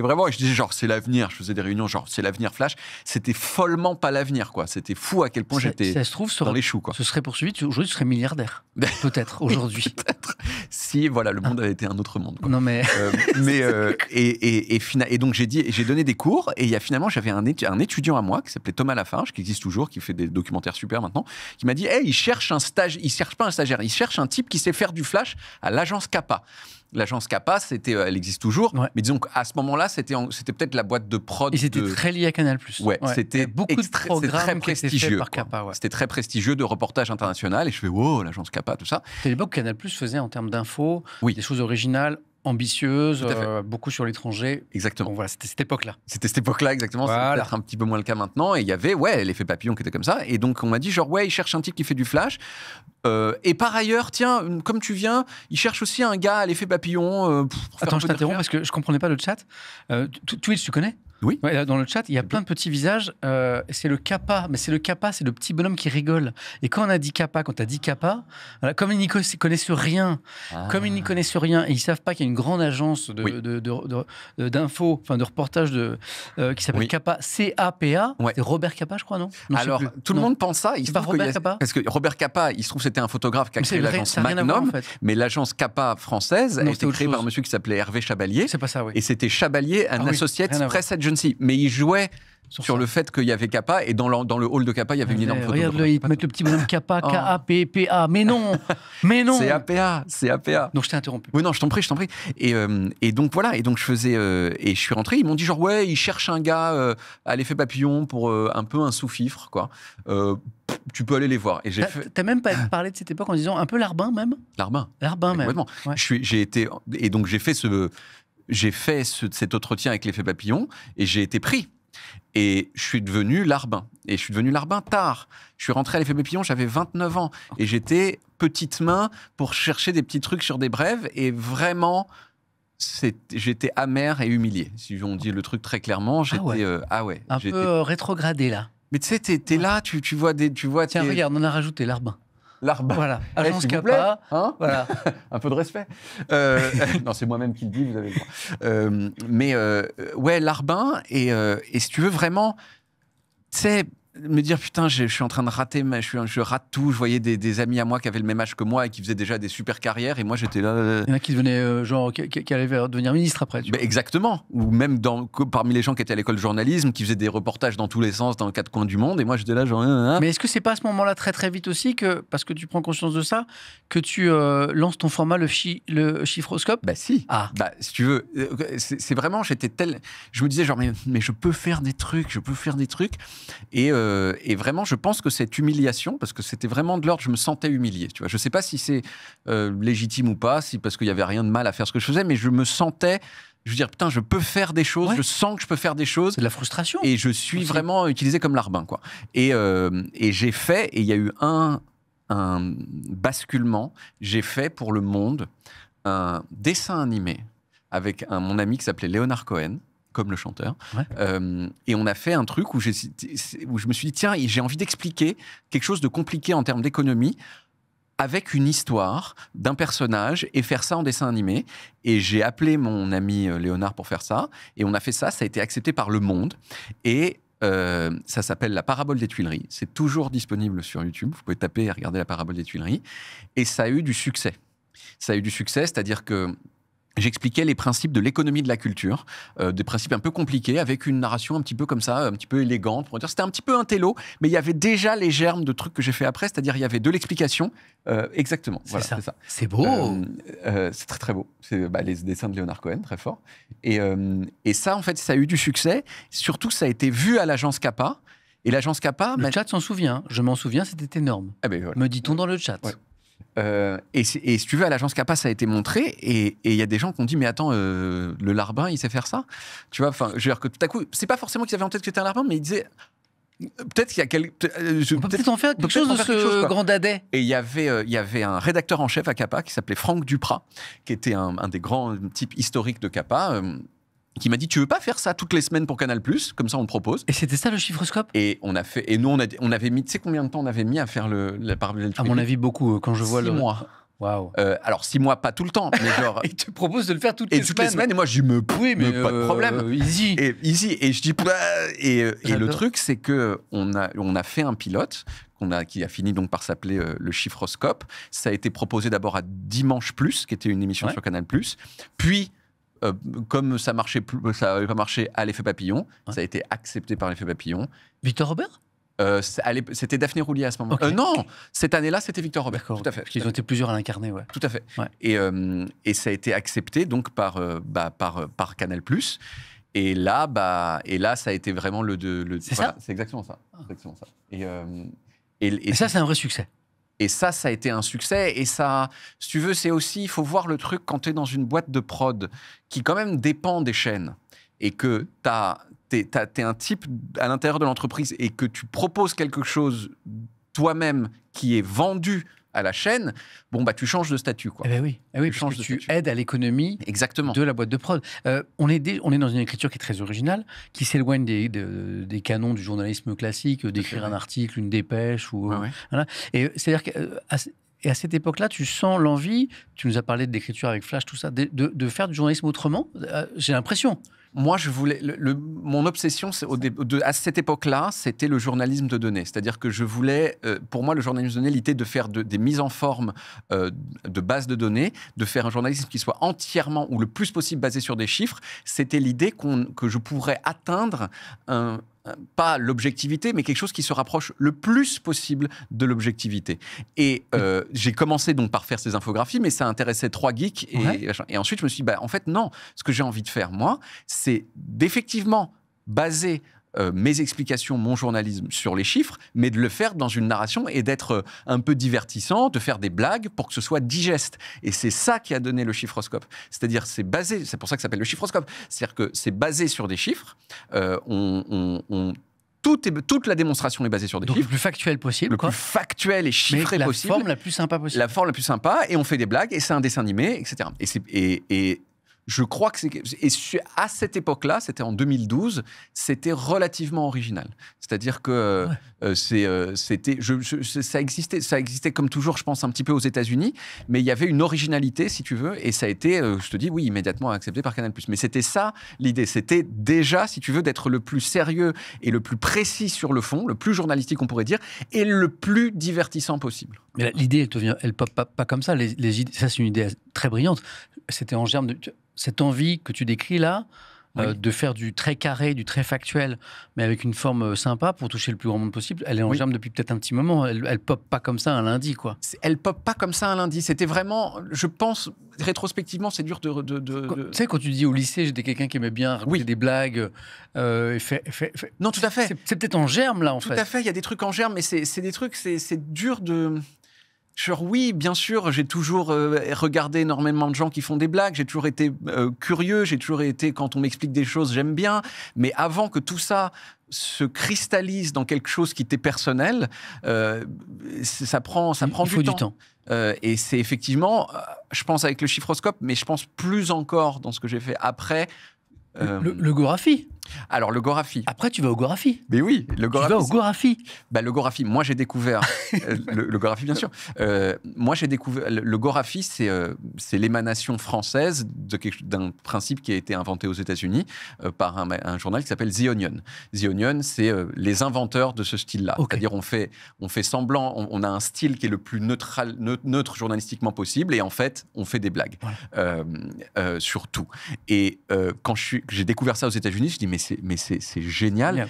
vraiment, je disais, genre, c'est l'avenir. Je faisais des réunions, genre, c'est l'avenir Flash. C'était follement pas l'avenir, quoi. C'était fou à quel point j'étais dans les choux, quoi. Ce serait poursuivi. Aujourd'hui, tu serais milliardaire. Peut-être, aujourd'hui. Peut-être. Si, voilà, le monde avait été un autre monde, quoi. Non, mais... et donc j'ai donné des cours et il y a finalement j'avais un étudiant à moi qui s'appelait Thomas Lafarge, qui existe toujours, qui fait des documentaires super maintenant, qui m'a dit il cherche il cherche pas un stagiaire, il cherche un type qui sait faire du flash à l'agence Kappa. L'agence Kappa, elle existe toujours, mais disons qu'à ce moment-là, c'était peut-être la boîte de prod. Et c'était très lié à Canal+. Ouais, c'était beaucoup de programmes très prestigieux par Kappa. C'était très prestigieux de reportage international. Et je fais l'agence Kappa, tout ça. C'était l'époque où Canal+ faisait en termes d'infos des choses originales, ambitieuse, beaucoup sur l'étranger. Exactement. Bon, voilà, c'était cette époque-là. C'était cette époque-là, exactement. Voilà. C'est peut-être un petit peu moins le cas maintenant. Et il y avait, l'effet papillon qui était comme ça. Et donc, on m'a dit, genre, il cherche un type qui fait du flash. Et par ailleurs, tiens, comme tu viens, il cherche aussi un gars à l'effet papillon. Attends, je t'interromps parce que je comprenais pas le chat. Twitch, tu connais ? Oui. Ouais, là, dans le chat, il y a plein de petits visages. C'est le Kappa, mais c'est le Kappa, c'est le petit bonhomme qui rigole. Et quand on a dit Kappa, quand tu as dit Kappa, comme ils n'y connaissent rien, et ils savent pas qu'il y a une grande agence d'infos, enfin de reportage qui s'appelle Kappa, C-A-P-A. Ouais. C'est Robert Kappa, je crois, non Alors, tout le monde pense ça. C'est pas Robert Kappa ? Parce que Robert Kappa, il se trouve que c'était un photographe qui a créé l'agence Magnum, mais l'agence Kappa française a été créée par un monsieur qui s'appelait Hervé Chabalier. C'est pas ça, oui. Et c'était Chabalier, un associé press agency. Mais il jouait sur le fait qu'il y avait Kappa, et dans le hall de Kappa, il y avait une énorme photo. Regarde-le, ils te mettent le petit bonhomme Kappa, K-A-P-P-A. Mais non. C'est APA. Donc je t'ai interrompu. Oui, non, je t'en prie. Et donc voilà, et donc je faisais, et je suis rentré, ils m'ont dit genre, ils cherchent un gars à l'effet papillon pour un peu un sous-fifre, quoi. Tu peux aller les voir. Et t'as même pas parlé de cette époque en disant un peu Larbin, même ? Larbin, même. Complètement. Ouais. Et donc j'ai fait cet entretien avec l'effet papillon et j'ai été pris. Et je suis devenu Larbin. Et je suis devenu Larbin tard. Je suis rentré à l'effet papillon, j'avais 29 ans. Et j'étais petite main pour chercher des petits trucs sur des brèves. Et vraiment, j'étais amer et humilié. Si on dit le truc très clairement, j'étais... Un peu rétrogradé, là. Mais tu sais, t'es là, tu vois des... Tiens, regarde, on a rajouté Larbin. Larbin. Voilà, agence Kappa. Hein, voilà. Un peu de respect. Non, c'est moi-même qui le dis, vous avez le droit. Larbin, et si tu veux vraiment, tu sais, me dire putain, je suis en train de rater, je rate tout. Je voyais des amis à moi qui avaient le même âge que moi et qui faisaient déjà des super carrières, et moi j'étais là. Il y en a qui devenaient qui allaient devenir ministre après. Exactement. Ou même parmi les gens qui étaient à l'école de journalisme, qui faisaient des reportages dans tous les sens, dans les 4 coins du monde, et moi j'étais là genre. Mais est-ce que c'est pas à ce moment-là très très vite aussi parce que tu prends conscience de ça, que tu lances ton format le chiffroscope ? Bah si. Si tu veux, c'est vraiment, je me disais genre mais je peux faire des trucs, et vraiment, je pense que cette humiliation, parce que c'était vraiment de l'ordre, je me sentais humilié. Tu vois, je sais pas si c'est légitime ou pas, parce qu'il y avait rien de mal à faire ce que je faisais, mais je me sentais, je veux dire, putain, je peux faire des choses, je sens que je peux faire des choses. C'est de la frustration. Et je suis vraiment utilisé comme Larbin, quoi. Et j'ai fait, et il y a eu un basculement. J'ai fait pour Le Monde un dessin animé avec mon ami qui s'appelait Léonard Cohen, comme le chanteur. Et on a fait un truc où je me suis dit, tiens, j'ai envie d'expliquer quelque chose de compliqué en termes d'économie avec une histoire d'un personnage et faire ça en dessin animé. Et j'ai appelé mon ami Léonard pour faire ça. Et on a fait ça. Ça a été accepté par Le Monde. Et ça s'appelle La Parabole des Tuileries. C'est toujours disponible sur YouTube. Vous pouvez taper et regarder La Parabole des Tuileries. Et ça a eu du succès. C'est-à-dire que j'expliquais les principes de l'économie de la culture, des principes un peu compliqués, avec une narration un petit peu comme ça, un petit peu élégante. Pour dire, c'était un petit peu un télo, mais il y avait déjà les germes de trucs que j'ai fait après, c'est-à-dire il y avait de l'explication. Exactement. C'est ça. ça. C'est beau. C'est très très beau. C'est les dessins de Leonard Cohen, très fort. Et ça, en fait, ça a eu du succès. Surtout, ça a été vu à l'agence Kappa. Et l'agence Kappa... Le chat s'en souvient. Je m'en souviens, c'était énorme. Ah ben, voilà. Me dit-on dans le chat. Ouais. Et si tu veux, à l'agence Kappa, ça a été montré, et il y a des gens qui ont dit, mais attends, le larbin, il sait faire ça? Tu vois, enfin, je veux dire que tout à coup, c'est pas forcément qu'ils avaient en tête que c'était un larbin, mais ils disaient, peut-être qu'il y a on peut peut-être en faire quelque chose de ce grand dadais. Et il y avait un rédacteur en chef à Kappa qui s'appelait Franck Duprat, qui était un des grands types historiques de Kappa, qui m'a dit, tu veux pas faire ça toutes les semaines pour Canal+, comme ça on le propose. Et c'était ça le chiffroscope? Et on a fait, et nous on avait mis, tu sais combien de temps on avait mis à faire la parallèle? À mon avis, beaucoup, quand je vois 6 mois. Waouh. Alors 6 mois, pas tout le temps, mais genre. Il te propose de le faire toutes les semaines. Et moi je dis, oui, mais pas de problème. Easy. Et je dis, et le truc, c'est que on a fait un pilote qui a fini donc par s'appeler le Chiffroscope. Ça a été proposé d'abord à Dimanche Plus, qui était une émission sur Canal+. Puis comme ça n'avait pas marché à l'Effet Papillon, ça a été accepté par l'Effet Papillon. Victor Robert? C'était Daphné Roulier à ce moment-là. Okay. Non, cette année-là, c'était Victor Robert. D'accord. Tout à fait. Parce qu'ils ont été plusieurs à l'incarner, ouais. Tout à fait. Ouais. Et ça a été accepté donc par Canal+. Et là, ça a été vraiment C'est ça. C'est exactement ça. Exactement ça. Et ça, c'est un vrai succès. Et ça a été un succès. Et ça, si tu veux, c'est aussi, il faut voir le truc quand tu es dans une boîte de prod qui quand même dépend des chaînes et que t'es un type à l'intérieur de l'entreprise et que tu proposes quelque chose toi-même qui est vendu à la chaîne, bon, bah, tu changes de statut, quoi. Eh ben oui, parce que tu aides à l'économie de la boîte de prod. On est dans une écriture qui est très originale, qui s'éloigne des canons du journalisme classique, d'écrire un article, une dépêche. Voilà. Et c'est-à-dire qu'à cette époque-là, tu sens l'envie, tu nous as parlé de l'écriture avec Flash, tout ça, de faire du journalisme autrement. J'ai l'impression. Moi, je voulais. Mon obsession, à cette époque-là, c'était le journalisme de données. C'est-à-dire que je voulais, pour moi, le journalisme de données, l'idée de faire des mises en forme de bases de données, de faire un journalisme qui soit entièrement ou le plus possible basé sur des chiffres. C'était l'idée que je pourrais atteindre pas l'objectivité, mais quelque chose qui se rapproche le plus possible de l'objectivité. Et j'ai commencé donc par faire ces infographies, mais ça intéressait 3 geeks. Et ensuite, je me suis dit, en fait, non. Ce que j'ai envie de faire, moi, c'est d'effectivement baser mes explications, mon journalisme sur les chiffres, mais de le faire dans une narration et d'être un peu divertissant, de faire des blagues pour que ce soit digeste. Et c'est ça qui a donné le chiffroscope. C'est-à-dire, c'est pour ça que ça s'appelle le chiffroscope. C'est-à-dire que c'est basé sur des chiffres. Toute la démonstration est basée sur des chiffres. Le plus factuel possible. Le plus factuel et chiffré possible. La forme la plus sympa possible. La forme la plus sympa, et on fait des blagues, et c'est un dessin animé, etc. Et je crois que à cette époque-là, c'était en 2012, c'était relativement original. C'est-à-dire que ça existait comme toujours, je pense, un petit peu aux États-Unis, mais il y avait une originalité, si tu veux, et ça a été, je te dis, oui, immédiatement accepté par Canal+. Mais c'était ça l'idée. C'était déjà, si tu veux, d'être le plus sérieux et le plus précis sur le fond, le plus journalistique, on pourrait dire, et le plus divertissant possible. Mais l'idée, elle pop pas comme ça. Les idées, ça, c'est une idée très brillante. C'était en germe de cette envie que tu décris là, de faire du très carré, du très factuel, mais avec une forme sympa pour toucher le plus grand monde possible. Elle est en germe depuis peut-être un petit moment. Elle pop pas comme ça un lundi, quoi. Elle pop pas comme ça un lundi. C'était vraiment, je pense, rétrospectivement, c'est dur de... Tu sais, quand tu dis au lycée, j'étais quelqu'un qui aimait bien raconter des blagues. Non, tout à fait. C'est peut-être en germe, là, en fait. Tout à fait, il y a des trucs en germe, mais c'est des trucs, c'est dur de... Genre, oui, bien sûr, j'ai toujours regardé énormément de gens qui font des blagues, j'ai toujours été curieux, j'ai toujours été, quand on m'explique des choses, j'aime bien, mais avant que tout ça se cristallise dans quelque chose qui t'est personnel, ça prend du temps. Et c'est effectivement, je pense avec le chiffroscope, mais je pense plus encore dans ce que j'ai fait après... Logographie. Alors, le Gorafi. Après, tu vas au Gorafi. Mais oui, le Gorafi. Tu vas au Gorafi. Le Gorafi, moi j'ai découvert. le Gorafi, bien sûr. Moi j'ai découvert. Le Gorafi, c'est l'émanation française d'un principe qui a été inventé aux États-Unis par un journal qui s'appelle The Onion. The Onion, c'est les inventeurs de ce style-là. Okay. C'est-à-dire, on fait semblant, on a un style qui est le plus neutre journalistiquement possible, et en fait, on fait des blagues sur tout. Et quand j'ai découvert ça aux États-Unis, je dis mais c'est génial.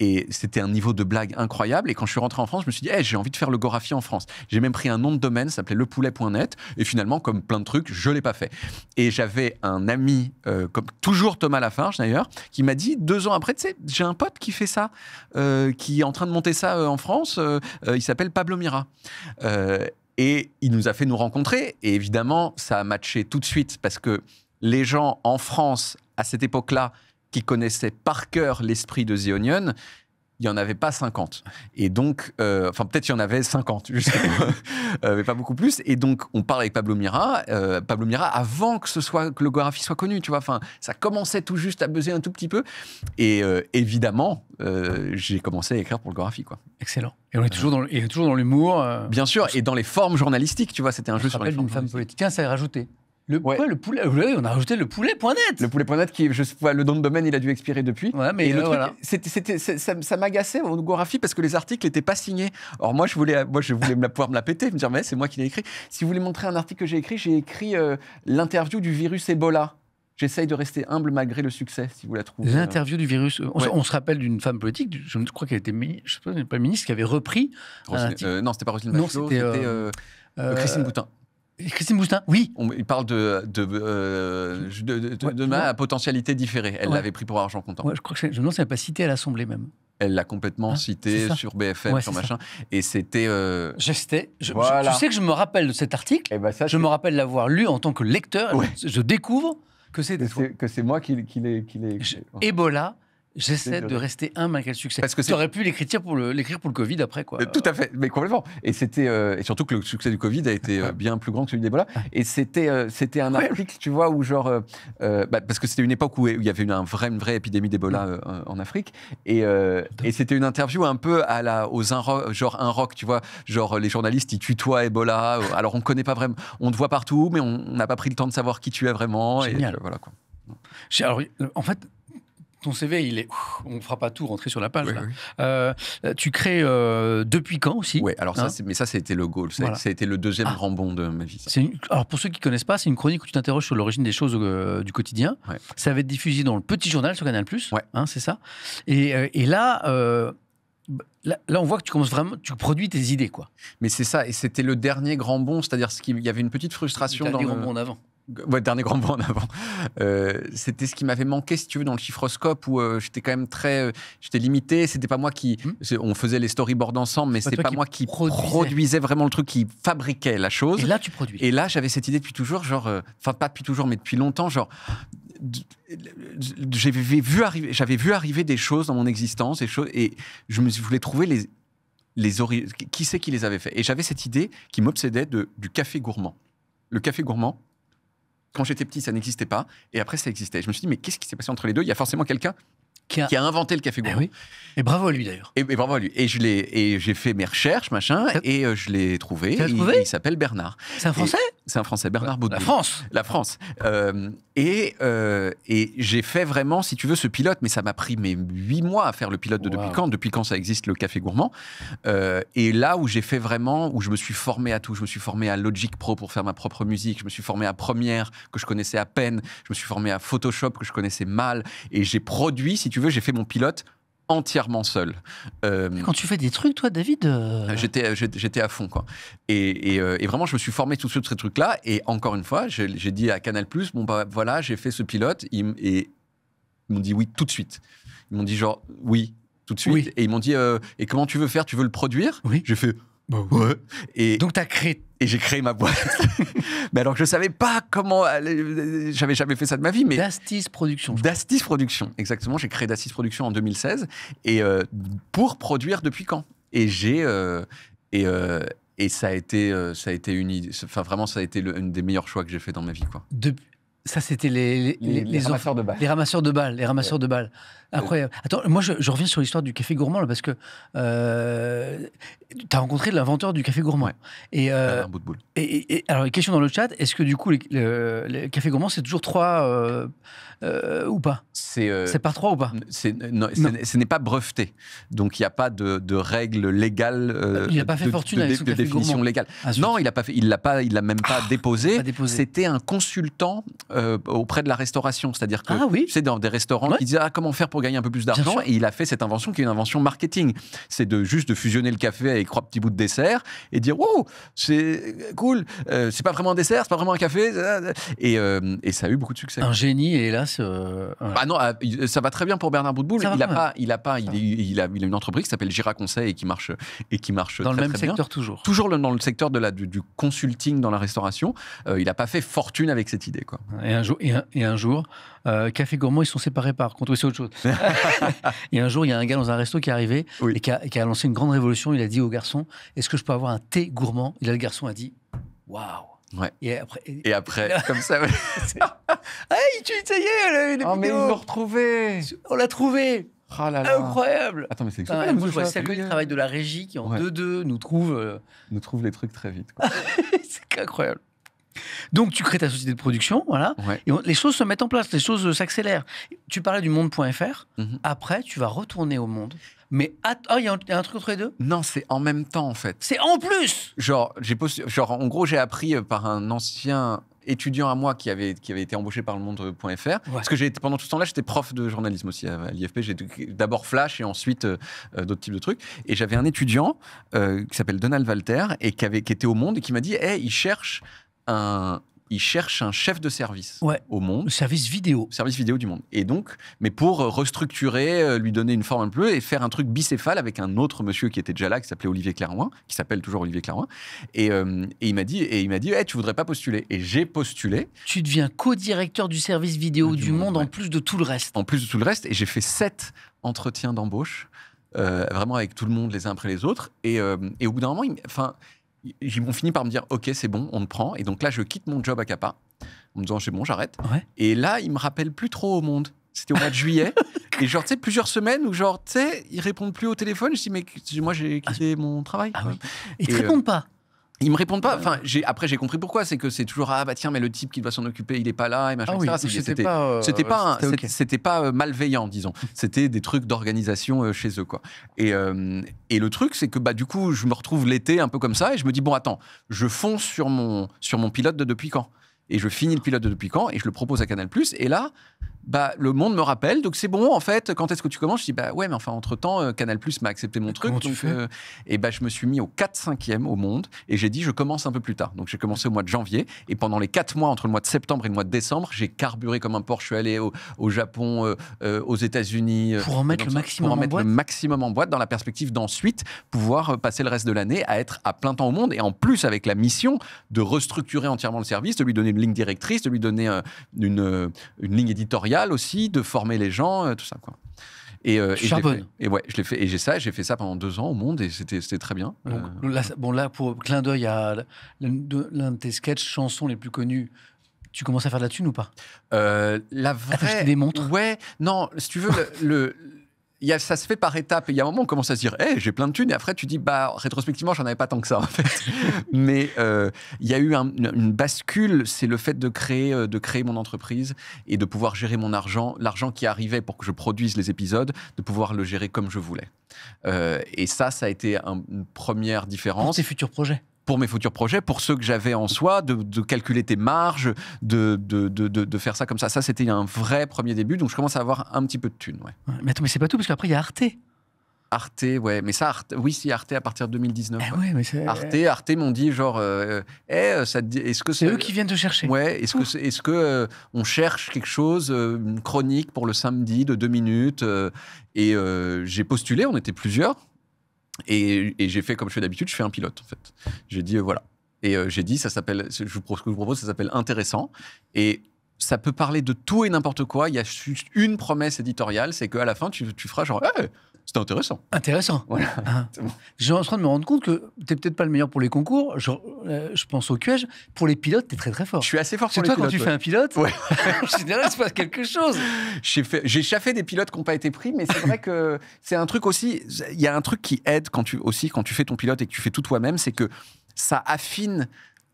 Et c'était un niveau de blague incroyable. Et quand je suis rentré en France, je me suis dit, j'ai envie de faire le Gorafi en France. J'ai même pris un nom de domaine, ça s'appelait lepoulet.net. Et finalement, comme plein de trucs, je ne l'ai pas fait. Et j'avais un ami, comme toujours Thomas Lafarge d'ailleurs, qui m'a dit 2 ans après, tu sais, j'ai un pote qui fait ça, qui est en train de monter ça en France. Il s'appelle Pablo Mira. Et il nous a fait nous rencontrer. Et évidemment, ça a matché tout de suite parce que les gens en France, à cette époque-là, qui connaissaient par cœur l'esprit de The Onion, il n'y en avait pas 50. Et donc, peut-être il y en avait 50, justement, mais pas beaucoup plus. Et donc, on parle avec Pablo Mira avant que le Gorafi soit connu, tu vois. Enfin, ça commençait tout juste à buzzer un tout petit peu. Et évidemment, j'ai commencé à écrire pour le Gorafi, quoi. Excellent. Et on est toujours dans l'humour. Bien sûr, et dans les formes journalistiques, tu vois, c'était un jeu sur les formes. Une femme politique. Tiens, ça a rajouté. Le poulet, on a rajouté le poulet.net. Le poulet.net, le nom de domaine, il a dû expirer depuis. Ouais, mais et le truc, ça m'agaçait au Gorafi parce que les articles n'étaient pas signés. Alors moi, je voulais pouvoir me la péter, me dire, mais c'est moi qui l'ai écrit. Si vous voulez montrer un article que j'ai écrit l'interview du virus Ebola. J'essaye de rester humble malgré le succès, si vous la trouvez. L'interview du virus. On se rappelle d'une femme politique, je crois qu'elle était je sais pas ministre, qui avait repris. Non, c'était pas Roselyne Bachelot, c'était Christine Boutin. Christine Boutin, oui. Il parle de ma potentialité différée. Elle l'avait pris pour argent comptant. Ouais, je crois que je me demande si elle n'a pas cité à l'Assemblée même. Elle l'a complètement cité sur BFM, sur machin. Et c'était... Tu sais que je me rappelle de cet article. Je me rappelle l'avoir lu en tant que lecteur. Ouais. Je découvre que c'est moi qui l'ai écrit. Ebola. J'essaie de rester humble malgré le succès. Parce que tu aurais pu l'écrire pour le Covid après, quoi. Tout à fait, mais complètement. Et et surtout que le succès du Covid a été bien plus grand que celui d'Ebola. Et c'était un article, tu vois, où genre parce que c'était une époque où il y avait une vraie épidémie d'Ebola en Afrique. Et c'était une interview un peu genre un rock, tu vois, genre les journalistes ils tutoient Ebola. Alors on ne connaît pas vraiment, on te voit partout, mais on n'a pas pris le temps de savoir qui tu es vraiment. Génial. Et voilà quoi. Alors en fait. Ton CV, on ne fera pas tout rentrer sur la page. Là. Tu crées depuis quand aussi? Oui, alors ça a été le goal. Ça a été le deuxième grand bond de ma vie. Alors pour ceux qui ne connaissent pas, c'est une chronique où tu t'interroges sur l'origine des choses du quotidien. Ouais. Ça va être diffusé dans le Petit Journal sur Canal+. Ouais. C'est ça. Et là, on voit que tu commences vraiment, tu produis tes idées, quoi. Mais c'est ça. Et c'était le dernier grand bond, c'est-à-dire qu'il y avait une petite frustration dans le dernier grand bond en avant. Ouais, dernier grand bond en avant. C'était ce qui m'avait manqué, si tu veux, dans le chiffroscope, où j'étais quand même j'étais limité. C'était pas moi qui... On faisait les storyboards ensemble, mais c'était pas moi qui produisais vraiment le truc, qui fabriquait la chose. Et là, tu produis. Et là, j'avais cette idée depuis toujours, genre... Enfin, pas depuis toujours, mais depuis longtemps, genre... J'avais vu arriver des choses dans mon existence, et je me voulais trouver qui c'est qui les avait fait. Et j'avais cette idée qui m'obsédait du café gourmand. Le café gourmand, quand j'étais petit, ça n'existait pas. Et après, ça existait. Je me suis dit, mais qu'est-ce qui s'est passé entre les deux? Il y a forcément quelqu'un qui a inventé le café gourmand. Oui. Et bravo à lui, d'ailleurs. Et bravo à lui. Et j'ai fait mes recherches, machin, et je l'ai trouvé. Il s'appelle Bernard. C'est un Français? C'est un Français, Bernard Baudouin. La France. Et j'ai fait vraiment, si tu veux, ce pilote, mais ça m'a pris 8 mois à faire le pilote de Depuis quand ça existe, le café gourmand. Et là où j'ai fait vraiment, où je me suis formé à tout, je me suis formé à Logic Pro pour faire ma propre musique, je me suis formé à Premiere, que je connaissais à peine, je me suis formé à Photoshop, que je connaissais mal, et j'ai produit, si tu veux, j'ai fait mon pilote entièrement seul. Quand tu fais des trucs, toi, David J'étais à fond, quoi. Et vraiment, je me suis formé tout de suite sur ces trucs-là. Et encore une fois, j'ai dit à Canal+, bon, bah voilà, j'ai fait ce pilote. Et ils m'ont dit oui tout de suite. Ils m'ont dit genre oui tout de suite. Oui. Et ils m'ont dit et comment tu veux faire? Tu veux le produire? Oui. J'ai fait ouais. Et donc, tu as créé. Et j'ai créé ma boîte. Mais alors que je ne savais pas comment... J'avais jamais fait ça de ma vie. Mais Dastis Productions. Dastis Productions, exactement. J'ai créé Dastis Productions en 2016. Et pour produire depuis quand? Et ça a été une idée... Enfin, vraiment, ça a été une des meilleurs choix que j'ai fait dans ma vie, quoi. Ça, c'était les ramasseurs de balles. Les ramasseurs de balles. Les ramasseurs de balles. Incroyable. Attends, moi, je reviens sur l'histoire du café gourmand, là, parce que tu as rencontré l'inventeur du café gourmand. Ouais. Et, Un bout de boule. alors, une question dans le chat, est-ce que du coup, le café gourmand, c'est toujours 3 ou pas? C'est par 3 ou pas? Non. Ce n'est pas breveté. Donc, il n'y a pas de règles légales. Il n'a pas fait fortune avec son café définition gourmand. légale. Ah, Non, il l'a même pas déposé. Pas déposé. C'était un consultant auprès de la restauration. C'est-à-dire que, oui. tu sais, dans des restaurants qui disaient comment faire pour gagner un peu plus d'argent. Et il a fait cette invention qui est une invention marketing. C'est juste de fusionner le café avec 3 petits bouts de dessert et dire wow, c'est cool. C'est pas vraiment un dessert, c'est pas vraiment un café. Et ça a eu beaucoup de succès. Un génie, et hélas. Ah non, ça va très bien pour Bernard Boutboul. Il a une entreprise qui s'appelle Gira Conseil et qui marche dans très, le même très bien. secteur toujours. Toujours dans le secteur du consulting dans la restauration. Il n'a pas fait fortune avec cette idée, quoi. Et un jour, Café Gourmand, ils sont séparés par contre. Oui, c'est autre chose. Et un jour, il y a un gars dans un resto qui est arrivé et qui a lancé une grande révolution. Il a dit au garçon, est-ce que je peux avoir un thé gourmand? Et là, le garçon a dit, waouh. Ouais. Et après comme ça. Ouais. Ça y est, les mais ils vidéos. l'ont retrouvé. On l'a trouvé. Oh là là. Incroyable. Attends, mais c'est Moi, je vois ça que le travail de la régie qui, en 2-2, nous trouve les trucs très vite, quoi. C'est incroyable. Donc, tu crées ta société de production, voilà. Ouais. Et les choses se mettent en place, les choses s'accélèrent. Tu parlais du monde.fr. Après, tu vas retourner au Monde. Mais il y a un truc entre les deux? Non, c'est en même temps, en fait. C'est en plus. En gros, j'ai appris par un ancien étudiant à moi qui avait été embauché par le monde.fr. Parce que pendant tout ce temps-là, j'étais prof de journalisme aussi à l'IFP. J'ai d'abord Flash et ensuite d'autres types de trucs. Et j'avais un étudiant qui s'appelle Donald Walter et qui était au Monde et qui m'a dit il cherche un chef de service au Monde. Le service vidéo. Service vidéo du Monde. Et donc, mais pour restructurer, lui donner une forme un peu et faire un truc bicéphale avec un autre monsieur qui était déjà là, qui s'appelait Olivier Clairouin, qui s'appelle toujours Olivier Clairouin. Et il m'a dit, tu voudrais pas postuler? Et j'ai postulé. Tu deviens co-directeur du service vidéo du Monde en plus de tout le reste. En plus de tout le reste. Et j'ai fait 7 entretiens d'embauche, vraiment avec tout le monde les uns après les autres. Et au bout d'un moment, ils m'ont fini par me dire ok, c'est bon, on te prend. Et donc là, je quitte mon job à Capa en me disant c'est bon, j'arrête. Et là, ils me rappellent plus trop au Monde. C'était au mois de juillet. Et genre, tu sais, plusieurs semaines où genre, tu sais, ils répondent plus au téléphone. Je dis mais moi, j'ai quitté mon travail. Oui. Ils te répondent pas. Ils me répondent pas. Enfin, après j'ai compris pourquoi. C'est que c'est toujours tiens, mais le type qui doit s'en occuper, il est pas là et machin. C'était pas malveillant, disons. C'était des trucs d'organisation chez eux, quoi. Et le truc, c'est que du coup, je me retrouve l'été un peu comme ça et je me dis bon, attends, je fonce sur mon pilote de Depuis quand. Et je finis le pilote de Depuis quand et je le propose à Canal+. Et là, le Monde me rappelle, donc c'est bon, en fait, quand est-ce que tu commences? Je dis, ouais, mais enfin, entre-temps, Canal+ m'a accepté mon truc. Donc, je me suis mis au 4/5e au Monde et j'ai dit, je commence un peu plus tard. Donc, j'ai commencé au mois de janvier et pendant les 4 mois, entre le mois de septembre et le mois de décembre, j'ai carburé comme un porc. Je suis allé au Japon, aux États-Unis. Pour en mettre le maximum en boîte dans la perspective d'ensuite pouvoir passer le reste de l'année à être à plein temps au Monde et en plus avec la mission de restructurer entièrement le service, de lui donner une ligne directrice, de lui donner une ligne éditoriale aussi, de former les gens, tout ça, quoi. Et j'ai fait ça pendant 2 ans au Monde et c'était très bien. Donc, là, pour clin d'œil à l'un de tes sketchs chansons les plus connus, tu commences à faire de la thune ou pas? La vraie... T'acheter des montres? Ouais, non, si tu veux, ça se fait par étapes. Et il y a un moment où on commence à se dire j'ai plein de thunes. Et après, tu dis rétrospectivement, j'en avais pas tant que ça, en fait. Mais il y a eu une bascule. C'est le fait de créer mon entreprise et de pouvoir gérer mon argent. L'argent qui arrivait pour que je produise les épisodes, de pouvoir le gérer comme je voulais. Et ça a été une première différence. Pour tes futurs projets? Pour mes futurs projets, pour ceux que j'avais en soi, de calculer tes marges, de faire ça comme ça. Ça, c'était un vrai premier début. Donc, je commence à avoir un petit peu de thunes. Ouais. Mais attends, mais c'est pas tout, parce qu'après, il y a Arte. Arte, ouais. Mais ça, Arte à partir de 2019. Mais c'est... Arte m'ont dit genre, est-ce que c'est eux qui viennent te chercher? Ouais. Est-ce que on cherche quelque chose, une chronique pour le samedi de 2 minutes et j'ai postulé. On était plusieurs. Et j'ai fait comme je fais d'habitude, je fais un pilote en fait. J'ai dit voilà. Et j'ai dit ce que je vous propose, ça s'appelle Intéressant. Et ça peut parler de tout et n'importe quoi. Il y a juste une promesse éditoriale, c'est qu'à la fin tu feras genre C'était intéressant. Intéressant. Voilà. Hein. Bon. Je suis en train de me rendre compte que tu n'es peut-être pas le meilleur pour les concours. Je pense au QEJ. Pour les pilotes, tu es très très fort. Je suis assez fort C'est pour toi, les pilotes. quand tu fais un pilote, Ouais. en général, il se passe quelque chose. J'ai chaffé des pilotes qui n'ont pas été pris, mais c'est vrai que c'est un truc aussi. Il y a un truc qui aide quand tu fais ton pilote et que tu fais tout toi-même, c'est que ça affine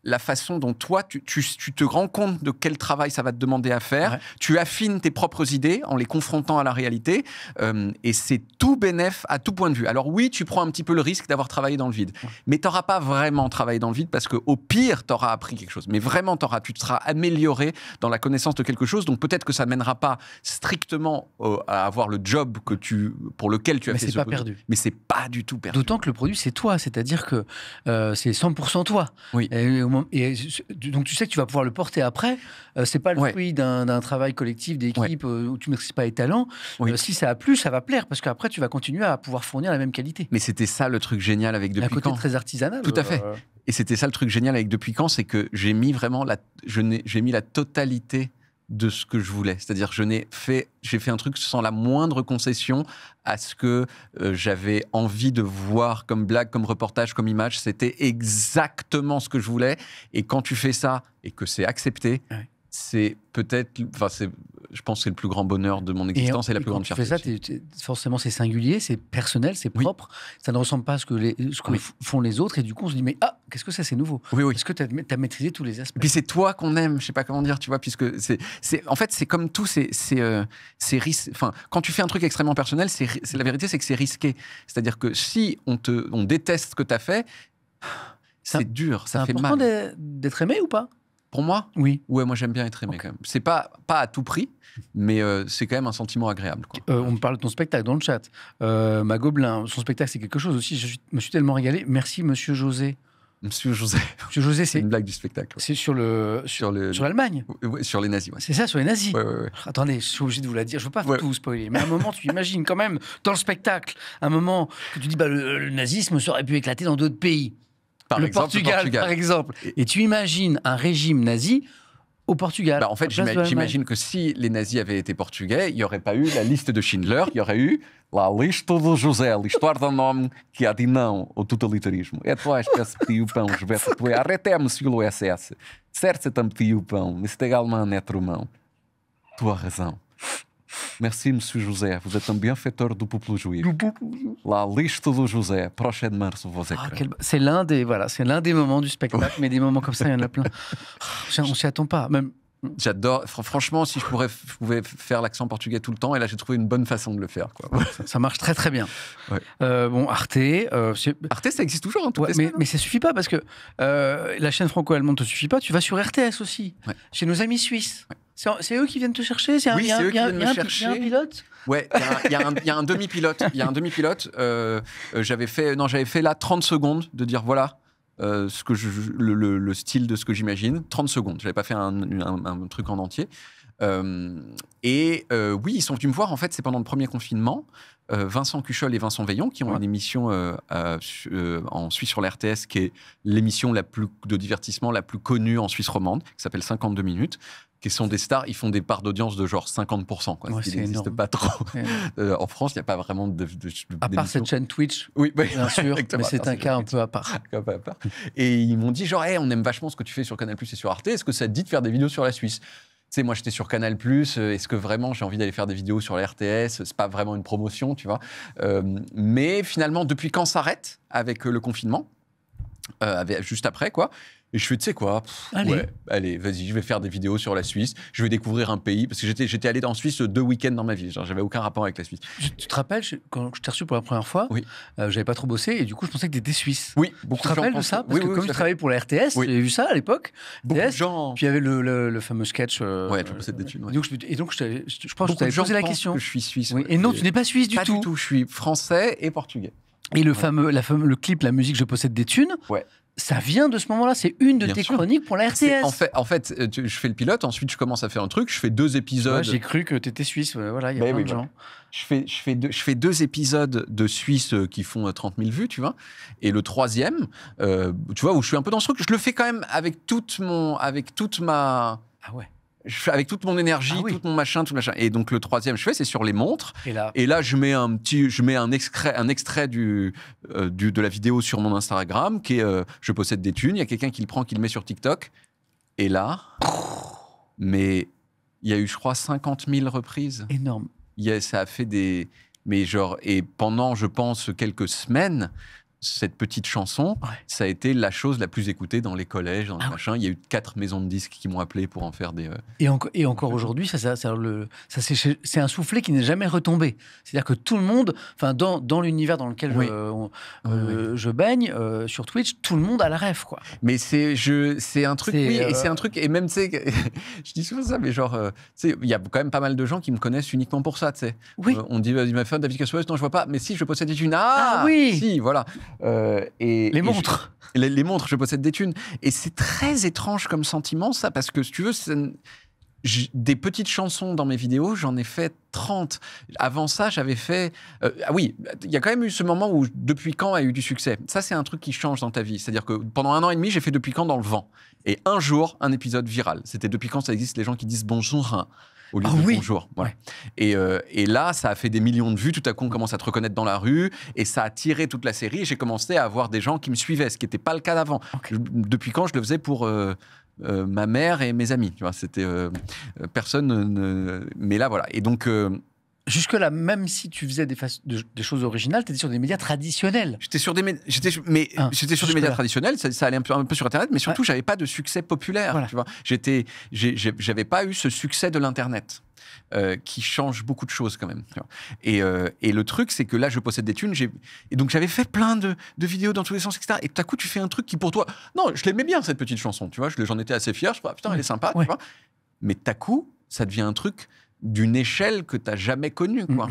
la façon dont toi, tu te rends compte de quel travail ça va te demander à faire. Ouais. Tu affines tes propres idées en les confrontant à la réalité. Et c'est tout bénef à tout point de vue. Alors oui, tu prends un petit peu le risque d'avoir travaillé dans le vide. Mais tu n'auras pas vraiment travaillé dans le vide parce qu'au pire, tu auras appris quelque chose. Mais vraiment, tu te seras amélioré dans la connaissance de quelque chose. Donc peut-être que ça ne mènera pas strictement à avoir le job pour lequel tu as Mais fait c'est ce pas produit. perdu. Mais c'est pas du tout perdu. D'autant que le produit, c'est toi. C'est-à-dire que c'est 100% toi. Oui. Donc tu sais que tu vas pouvoir le porter après. C'est pas le Ouais. fruit d'un travail collectif, d'équipe, où tu maîtrises pas les talents. Oui. Si ça a plu, ça va plaire. Parce qu'après, tu vas continuer à pouvoir fournir la même qualité. Mais c'était ça le truc génial avec Et un Depuis côté quand. très artisanal. Tout à fait. Et c'était ça le truc génial avec Depuis quand, c'est que j'ai mis vraiment j'ai mis la totalité de ce que je voulais. C'est-à-dire, j'ai fait un truc sans la moindre concession à ce que j'avais envie de voir comme blague, comme reportage, comme image. C'était exactement ce que je voulais. Et quand tu fais ça et que c'est accepté, Ouais. c'est peut-être, je pense que c'est le plus grand bonheur de mon existence et la plus grande fierté. Quand tu fais ça, forcément, c'est singulier, c'est personnel, c'est Oui. propre. Ça ne ressemble pas à ce que Oui. font les autres. Et du coup, on se dit, mais qu'est-ce que c'est nouveau. Oui, oui. Parce que tu as maîtrisé tous les aspects. Et puis c'est toi qu'on aime, je sais pas comment dire, tu vois, puisque en fait c'est comme tout, enfin quand tu fais un truc extrêmement personnel, la vérité c'est que c'est risqué. C'est-à-dire que si on déteste ce que tu as fait, c'est dur, ça fait important mal. d'être aimé ou pas? Pour moi, Oui. ouais, moi j'aime bien être aimé quand même. C'est pas à tout prix, mais c'est quand même un sentiment agréable, quoi. On me parle de ton spectacle dans le chat. Ma Gobelin, son spectacle c'est quelque chose aussi. Je me suis tellement régalé. Merci Monsieur José. Monsieur José, Monsieur José, c'est c'est une blague du spectacle. Ouais. c'est sur l'Allemagne. Ouais, sur les nazis, ouais. C'est ça, sur les nazis. Ouais. Attendez, je suis obligé de vous la dire. Je veux pas Ouais. tout vous spoiler, mais à un moment, tu imagines quand même dans le spectacle, un moment que tu dis, le nazisme ça aurait pu éclater dans d'autres pays. Par le exemple, Portugal, par exemple. Et tu imagines un régime nazi au Portugal. En fait, j'imagine que si les nazis avaient été portugais, il n'y aurait pas eu la liste de Schindler, il y aurait eu la lista de José, l'histoire d'un homme qui a dit não ao totalitarismo. É toi, espécie de petit pão, je vais te arrêter, monsieur le SS. Certes, c'est un petit pão, mais c'est également un être humain. Tu as raison. Merci, monsieur José. Vous êtes un bienfaiteur du peuple juif. La lista de José, prochain de mars, vos écrans. C'est l'un des moments du spectacle, mais des moments comme ça, il y en a plein. On s'y attend pas. Même. J'adore. Franchement, si je pouvais faire l'accent portugais tout le temps, et là, j'ai trouvé une bonne façon de le faire, quoi. Ça marche très très bien. Ouais. Arte. Arte, ça existe toujours, hein, mais ça suffit pas parce que la chaîne franco-allemande te suffit pas. Tu vas sur RTS aussi, chez nos amis suisses. Ouais. C'est eux qui viennent te chercher. C'est eux qui viennent me chercher. Il y a un pilote. Ouais, il y a un demi-pilote. Il y a un demi-pilote. J'avais fait là 30 secondes de dire voilà. Le style de ce que j'imagine, 30 secondes. Je n'avais pas fait un truc en entier. Oui, ils sont venus me voir, en fait, c'est pendant le premier confinement. Vincent Cuchol et Vincent Veillon, qui ont une émission en Suisse sur la RTS, qui est l'émission de divertissement la plus connue en Suisse romande, qui s'appelle 52 minutes, qui sont des stars. Ils font des parts d'audience de genre 50%, quoi, ce qui n'existe pas trop. En France, il n'y a pas vraiment à part cette chaîne Twitch, oui, bien sûr, mais c'est un cas un peu à part. Et ils m'ont dit genre, hey, on aime vachement ce que tu fais sur Canal+ et sur Arte, est-ce que ça te dit de faire des vidéos sur la Suisse ? Tu sais, moi, j'étais sur Canal+, est-ce que vraiment j'ai envie d'aller faire des vidéos sur la RTS ? C'est pas vraiment une promotion, tu vois. Mais finalement, depuis quand s'arrête avec le confinement, juste après, quoi. Et je fais, tu sais quoi, allez, vas-y, je vais faire des vidéos sur la Suisse, je vais découvrir un pays, parce que j'étais allé en Suisse 2 week-ends dans ma vie, genre, j'avais aucun rapport avec la Suisse. Tu te rappelles, quand je t'ai reçu pour la première fois, j'avais pas trop bossé, et du coup, je pensais que tu étais suisse. Oui, beaucoup de gens. Tu te rappelles de ça ? Parce que comme je travaillais pour la RTS, j'avais vu ça à l'époque. Beaucoup de gens. Puis il y avait le fameux sketch. Ouais, je possède des thunes. Et donc, je pense que tu t'avais posé la question. Que je suis suisse. Et non, tu n'es pas suisse du tout. Pas du tout, je suis français et portugais. Et le clip, la musique, je possède des thunes. Ouais. Ça vient de ce moment-là, c'est une de tes chroniques pour la RTS. En fait, je fais le pilote, ensuite je commence à faire un truc, je fais 2 épisodes. Ouais, j'ai cru que tu étais suisse, voilà, il y a plein de gens. Je fais 2 épisodes de Suisse qui font 30 000 vues, tu vois. Et le 3e, tu vois, où je suis un peu dans ce truc, je le fais quand même avec toute ma... Ah ouais. avec toute mon énergie, tout mon machin, tout machin. Et donc le troisième je fais, c'est sur les montres. Et là je mets un extrait de la vidéo sur mon Instagram qui est je possède des thunes. Il y a quelqu'un qui le prend, qui le met sur TikTok. Et là, mais il y a eu, je crois, 50 000 reprises. Énorme. Ça a fait des... Mais genre, et pendant, je pense, quelques semaines, cette petite chanson, ça a été la chose la plus écoutée dans les collèges, dans les machins. Il y a eu 4 maisons de disques qui m'ont appelé pour en faire des... Et encore aujourd'hui, c'est un soufflet qui n'est jamais retombé. C'est-à-dire que tout le monde, dans l'univers dans lequel je baigne, sur Twitch, tout le monde a la ref, quoi. Mais c'est un truc, et c'est un truc, et même, tu sais, je dis souvent ça, mais genre, tu sais, il y a quand même pas mal de gens qui me connaissent uniquement pour ça, tu sais. On dit, il m'a fait David Cassouès, non, je vois pas, mais si, je possède des thunes. Ah oui, si, voilà. Les montres. Les montres, je possède des thunes. Et c'est très étrange comme sentiment, ça, parce que si tu veux, des petites chansons dans mes vidéos, j'en ai fait 30. Avant ça, j'avais fait... il y a quand même eu ce moment où Depuis quand a eu du succès. Ça, c'est un truc qui change dans ta vie. C'est-à-dire que pendant 1 an et demi, j'ai fait Depuis quand dans le vent. Et un jour, un épisode viral. C'était Depuis quand ça existe, les gens qui disent bonjour, hein, au lieu de bonjour. Voilà. Et là, ça a fait des millions de vues. Tout à coup, on commence à te reconnaître dans la rue. Et ça a tiré toute la série. Et j'ai commencé à avoir des gens qui me suivaient, ce qui n'était pas le cas d'avant. Depuis quand je le faisais pour... ma mère et mes amis, tu vois, c'était personne. Mais là, voilà. Et donc. Jusque-là, même si tu faisais des choses originales, tu étais sur des médias traditionnels. J'étais sur des médias traditionnels, ça allait un peu sur Internet, mais surtout, j'avais pas de succès populaire. Voilà. Tu vois, j'avais pas eu ce succès de l'Internet. Qui change beaucoup de choses quand même. Tu vois. Et le truc, c'est que là, je possède des thunes. Et donc, j'avais fait plein de vidéos dans tous les sens, etc. Et tout à coup, tu fais un truc qui, pour toi... Non, je l'aimais bien, cette petite chanson. Tu vois, j'en étais assez fier. Je me dis, putain, elle est sympa. Tu vois. Mais tout à coup, ça devient un truc d'une échelle que tu n'as jamais connue. Quoi.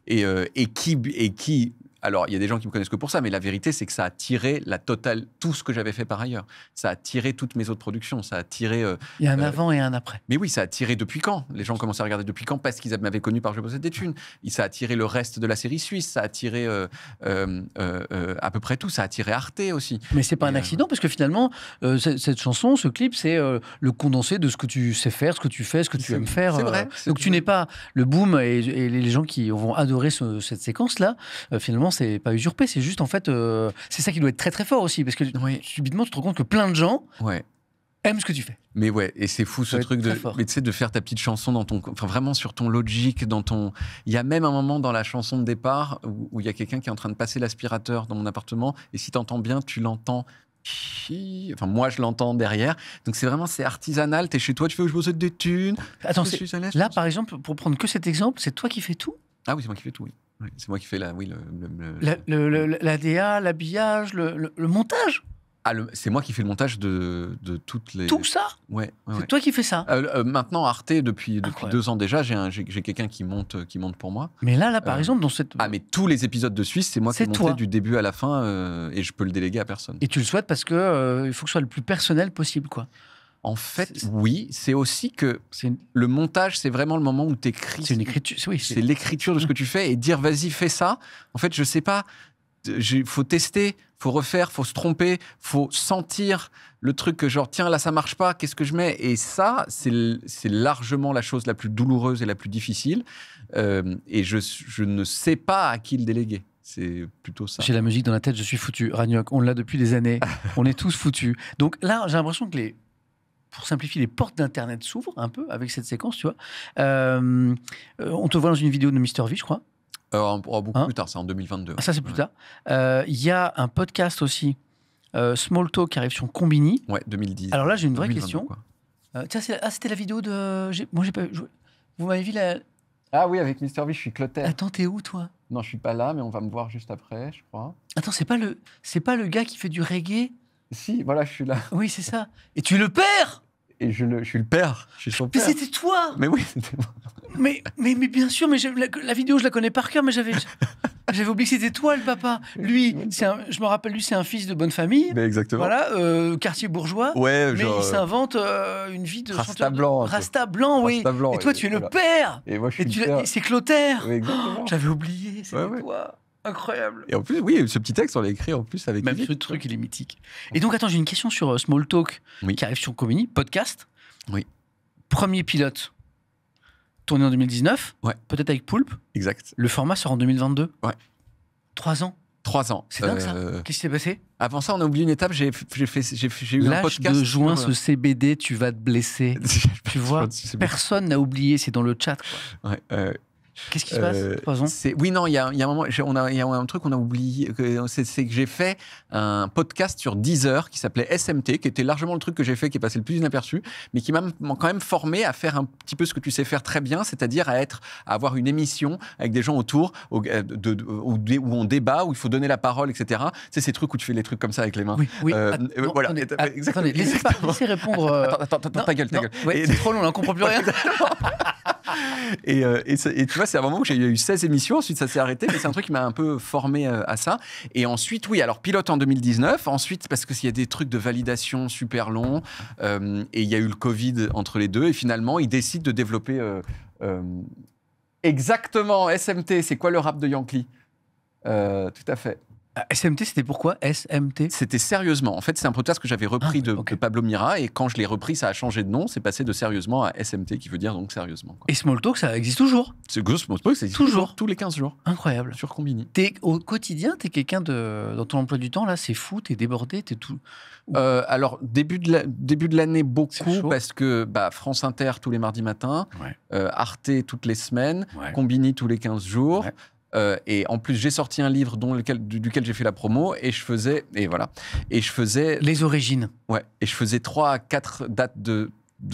Et qui... Alors, il y a des gens qui me connaissent que pour ça, mais la vérité, c'est que ça a tiré la totale, tout ce que j'avais fait par ailleurs. Ça a tiré toutes mes autres productions. Ça a tiré... il y a un avant et un après. Mais oui, ça a tiré Depuis quand. Les gens commençaient à regarder Depuis quand parce qu'ils m'avaient connu par Je possède des thunes. Ça a tiré le reste de la série suisse. Ça a tiré à peu près tout. Ça a tiré Arte aussi. Mais c'est pas un accident parce que finalement, cette chanson, ce clip, c'est le condensé de ce que tu sais faire, ce que tu fais, ce que tu aimes faire. C'est vrai. Donc tu n'es pas le boom et les gens qui vont adorer cette séquence-là, finalement, c'est pas usurpé, c'est juste en fait, c'est ça qui doit être très très fort aussi, parce que subitement tu te rends compte que plein de gens aiment ce que tu fais. Mais ouais, et c'est fou ce truc de faire ta petite chanson dans ton, enfin vraiment sur ton Logic, dans ton. Il y a même un moment dans la chanson de départ où il y a quelqu'un qui est en train de passer l'aspirateur dans mon appartement, et si t'entends bien, tu l'entends. Enfin, moi, je l'entends derrière. Donc, c'est artisanal. T'es chez toi, tu fais je possède des thunes. Attends, là, par exemple, pour prendre que cet exemple, c'est toi qui fais tout ? Ah oui, c'est moi qui fais tout, oui. Oui, c'est moi qui fais la DA, l'habillage, le montage. C'est moi qui fais le montage de toutes les... Tout ça ? Ouais. C'est toi qui fais ça. Maintenant, Arte, depuis 2 ans déjà, j'ai quelqu'un qui monte pour moi. Mais là par exemple, dans cette... Ah, mais tous les épisodes de Suisse, c'est moi qui ai monté du début à la fin, et je peux le déléguer à personne. Et tu le souhaites parce que il faut que ce soit le plus personnel possible, quoi. En fait, oui, c'est aussi que le montage, c'est vraiment le moment où tu écris. C'est une écriture, oui. C'est l'écriture de ce que tu fais, et dire vas-y, fais ça. En fait, je sais pas, faut tester, faut refaire, faut se tromper, faut sentir le truc que genre, tiens, là, ça marche pas, qu'est-ce que je mets ? Et ça, c'est largement la chose la plus douloureuse et la plus difficile. Et je ne sais pas à qui le déléguer. C'est plutôt ça. J'ai la musique dans la tête, je suis foutu. Ragnoc, on l'a depuis des années. On est tous foutus. Donc là, j'ai l'impression que pour simplifier, les portes d'Internet s'ouvrent un peu avec cette séquence, tu vois. On te voit dans une vidéo de Mister V, je crois. Beaucoup plus tard, c'est en 2022. Ah, ça, c'est plus tard. Il y a un podcast aussi, Small Talk, qui arrive sur Combini. Ouais, 2010. Alors là, j'ai une vraie question. Tiens, c'était la vidéo de... Moi, j'ai pas... Vous m'avez vu la... Ah oui, avec Mister V, je suis Clotaire. Attends, t'es où, toi ? Non, je suis pas là, mais on va me voir juste après, je crois. Attends, c'est pas le gars qui fait du reggae ? Si, voilà, je suis là. Oui, c'est ça. Et tu es le père ? Et je suis le père. Je suis son père. Mais c'était toi ! Mais oui, c'était moi. Mais bien sûr, mais la vidéo, je la connais par cœur, mais j'avais oublié que c'était toi, le papa. Lui, je me rappelle, lui, c'est un fils de bonne famille. Mais exactement. Voilà, quartier bourgeois. Ouais, mais il s'invente une vie de Rasta blanc. Rasta blanc, oui. Rasta blanc, et toi, tu es le père. Et moi, je suis le père. C'est Clotaire. Oui, exactement. J'avais oublié, c'était toi. Incroyable. Et en plus, oui, ce petit texte, on l'a écrit en plus avec... Même ce truc, il est mythique. Et donc, attends, j'ai une question sur Small Talk qui arrive sur Combini, podcast. Oui. Premier pilote, tourné en 2019, Ouais. peut-être avec Poulpe. Exact. Le format sort en 2022. Ouais. 3 ans. 3 ans. C'est dingue ça. Qu'est-ce qui s'est passé? Avant ça, on a oublié une étape. J'ai eu un L'âge podcast. de juin, sur, ce CBD, tu vas te blesser. Tu vois, personne n'a oublié, c'est dans le chat. Quoi. Ouais, Qu'est-ce qui se passe? 3 ans. Oui, non, il y a un moment, il y a un truc qu'on a oublié, c'est que j'ai fait un podcast sur Deezer qui s'appelait SMT, qui était largement le truc que j'ai fait, qui est passé le plus inaperçu, mais qui m'a quand même formé à faire un petit peu ce que tu sais faire très bien, c'est-à-dire à avoir une émission avec des gens autour, où on débat, où il faut donner la parole, etc. C'est ces trucs où tu fais les trucs comme ça avec les mains. Oui. Voilà. Attendez, laissez répondre. Attends, ta gueule. Ouais, c'est trop long, on n'en comprend plus rien. Et tu vois, c'est un moment où j'ai eu 16 émissions, ensuite ça s'est arrêté, mais c'est un truc qui m'a un peu formé à ça. Et ensuite, oui, alors pilote en 2019, ensuite parce qu'il y a des trucs de validation super longs, et il y a eu le Covid entre les deux, et finalement, ils décident de développer exactement SMT, c'est quoi le rap de Yankee? Tout à fait. SMT, c'était pourquoi SMT? C'était Sérieusement. En fait, c'est un podcast que j'avais repris de Pablo Mira, et quand je l'ai repris, ça a changé de nom. C'est passé de Sérieusement à SMT, qui veut dire donc sérieusement. Quoi. Et Small Talk, ça existe toujours? Small Talk, ça existe toujours, tous les 15 jours. Incroyable. Sur Combini. Au quotidien, t'es quelqu'un dans ton emploi du temps, là, c'est fou, t'es débordé, t'es tout. Alors, début de l'année, beaucoup, parce que France Inter tous les mardis matins, Arte toutes les semaines, Combini tous les 15 jours. Ouais. Et en plus, j'ai sorti un livre duquel j'ai fait la promo, et je faisais Les origines. Ouais, et je faisais 3 à 4 dates de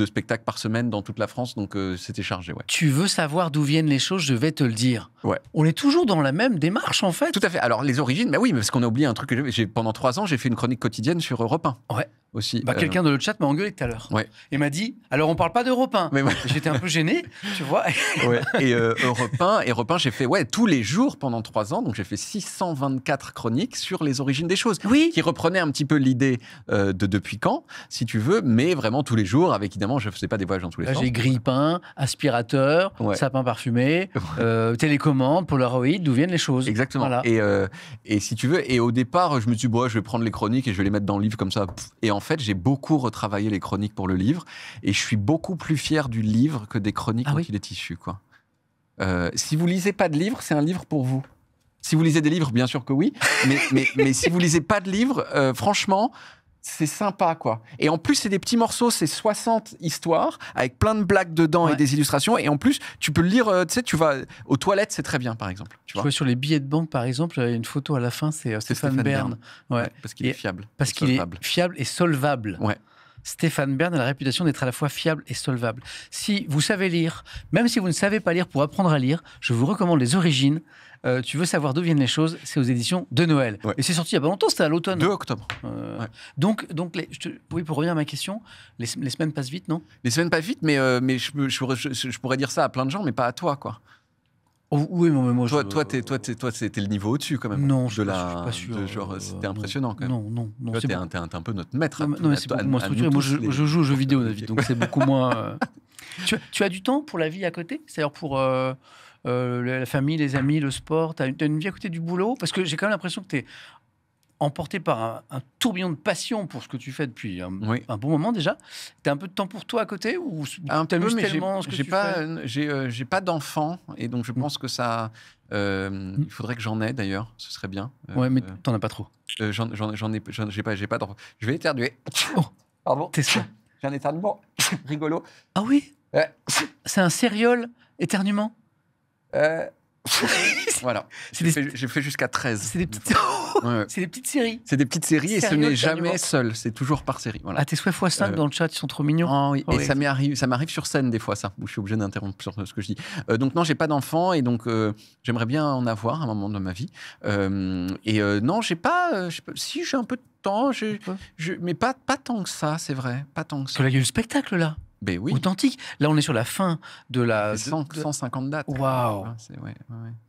spectacles par semaine dans toute la France, donc c'était chargé. Ouais. Tu veux savoir d'où viennent les choses, je vais te le dire. Ouais. On est toujours dans la même démarche, en fait. Tout à fait. Alors, les origines, mais oui, parce qu'on a oublié un truc que pendant 3 ans, j'ai fait une chronique quotidienne sur Europe 1. Ouais. Aussi. Quelqu'un de le chat m'a engueulé tout à l'heure. Ouais. Et m'a dit, alors on parle pas d'Europe 1. Mais j'étais un peu gêné, tu vois. Ouais. Et Europe 1, j'ai fait tous les jours pendant 3 ans. Donc j'ai fait 624 chroniques sur les origines des choses. Oui. Qui reprenaient un petit peu l'idée de Depuis quand, si tu veux, mais vraiment tous les jours. Avec évidemment, je faisais pas des voyages dans tous les sens. J'ai grille-pain, aspirateur, sapin parfumé, télécommande, Polaroid, d'où viennent les choses. Exactement. Voilà. Et si tu veux, et au départ, je me suis dit, je vais prendre les chroniques et je vais les mettre dans le livre comme ça. Et en fait, j'ai beaucoup retravaillé les chroniques pour le livre, et je suis beaucoup plus fier du livre que des chroniques dont il est issu, quoi. Si vous lisez pas de livre, c'est un livre pour vous. Si vous lisez des livres, bien sûr que oui, mais si vous lisez pas de livre, franchement, c'est sympa, quoi. Et en plus, c'est des petits morceaux, c'est 60 histoires avec plein de blagues dedans et des illustrations. Et en plus, tu peux le lire, tu sais, tu vas aux toilettes, c'est très bien, par exemple. Tu vois, sur les billets de banque, par exemple, une photo à la fin, c'est Stéphane Bern. Ouais. Parce qu'il est fiable. Parce qu'il est fiable et solvable. Ouais. Stéphane Bern a la réputation d'être à la fois fiable et solvable. Si vous savez lire, même si vous ne savez pas lire, pour apprendre à lire, je vous recommande Les Origines. Tu veux savoir d'où viennent les choses, c'est aux éditions de Noël. Ouais. Et c'est sorti il n'y a pas longtemps, c'était à l'automne. 2 octobre. Donc oui, pour revenir à ma question, les semaines passent vite, non? Les semaines passent vite, mais je pourrais dire ça à plein de gens, mais pas à toi, quoi. Oui, mais moi, toi, c'était le niveau au-dessus, quand même. Non, je suis pas sûr. C'était impressionnant, quand même. Non. Toi, t'es un peu notre maître. Non, mais c'est beaucoup moins structuré. Moi, je joue aux jeux vidéo, David, donc c'est beaucoup moins... Tu as du temps pour la vie à côté? C'est-à-dire pour la famille, les amis, le sport? Tu as une vie à côté du boulot? Parce que j'ai quand même l'impression que tu es emporté par un tourbillon de passion pour ce que tu fais depuis un bon moment déjà. Tu as un peu de temps pour toi à côté, ou un peu, mais tellement ce que tu fais? j'ai pas d'enfant, et donc je pense que ça... il faudrait que j'en ai, d'ailleurs, ce serait bien. Ouais, mais t'en as pas trop. J'ai pas d'enfant. Je vais éternuer. Oh, pardon. T'es ça. J'ai un éternuement rigolo. Ah oui? C'est un sérieux éternuement? Voilà. J'ai fait jusqu'à 13. C'est des petites... C'est des petites séries. C'est des petites séries, et ce n'est jamais seul. C'est toujours par série. Voilà. Ah, tes souhaits x5 dans le chat, ils sont trop mignons. Oh, oui. Et ça m'arrive sur scène des fois, ça, où je suis obligé d'interrompre sur ce que je dis. Donc non, j'ai pas d'enfant, et donc j'aimerais bien en avoir à un moment de ma vie. Non, j'ai pas... si, j'ai un peu de temps, mais pas tant que ça, c'est vrai. Pas tant que ça. Il y a eu le spectacle, là. Ben oui. Authentique. Là, on est sur la fin de la... 150 dates. Waouh. Ouais.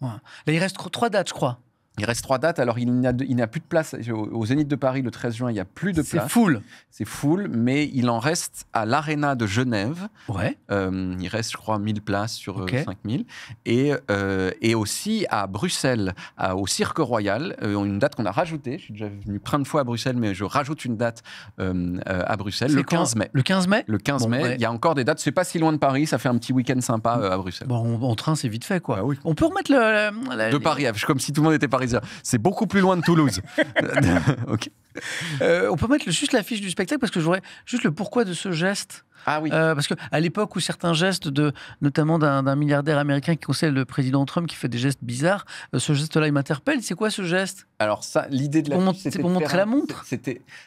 Là, il reste 3 dates, je crois. Il reste 3 dates. Alors, il n'y a plus de place. Au Zénith de Paris, le 13 juin, il n'y a plus de place. C'est full. C'est full, mais il en reste à l'Arena de Genève. Ouais. Il reste, je crois, 1000 places sur 5000. Et aussi à Bruxelles, au Cirque Royal, une date qu'on a rajoutée. Je suis déjà venu plein de fois à Bruxelles, mais je rajoute une date à Bruxelles, le 15 mai. Le 15 mai. Le 15 mai, il y a encore des dates. C'est pas si loin de Paris, ça fait un petit week-end sympa à Bruxelles. Bon, en train, c'est vite fait, quoi. Bah oui. On peut remettre de Paris, comme si tout le monde était parisien. C'est beaucoup plus loin de Toulouse. Ok. On peut mettre juste l'affiche du spectacle parce que j'aurais juste le pourquoi de ce geste. Ah oui. Parce qu'à l'époque où certains gestes, notamment d'un milliardaire américain qui conseille le président Trump qui fait des gestes bizarres, ce geste-là, il m'interpelle. C'est quoi ce geste? Alors ça, l'idée de l'affiche, c'était pour montrer la montre.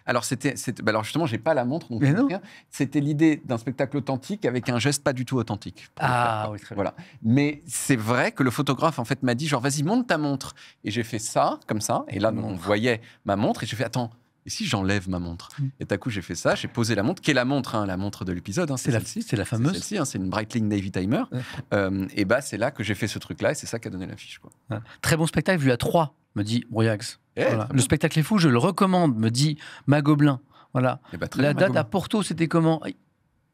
Alors justement, j'ai pas la montre, donc mais non. C'était l'idée d'un spectacle authentique avec un geste pas du tout authentique. Ah oui, très bien. Voilà. Mais c'est vrai que le photographe en fait m'a dit genre vas-y monte ta montre, et j'ai fait ça comme ça, et là on voyait ma montre, et j'ai fait attends. Et si j'enlève ma montre? Et d'un coup, j'ai fait ça, j'ai posé la montre, qui est la montre de l'épisode. Hein, c'est la fameuse. C'est celle-ci, c'est une Breitling Navy Timer. Ouais. Et c'est là que j'ai fait ce truc-là, et c'est ça qui a donné l'affiche. Ouais. Très bon spectacle, vu à 3, me dit Brouillax. Voilà. Le spectacle est fou, je le recommande, me dit Magobelin. Voilà. La date à Porto, c'était comment?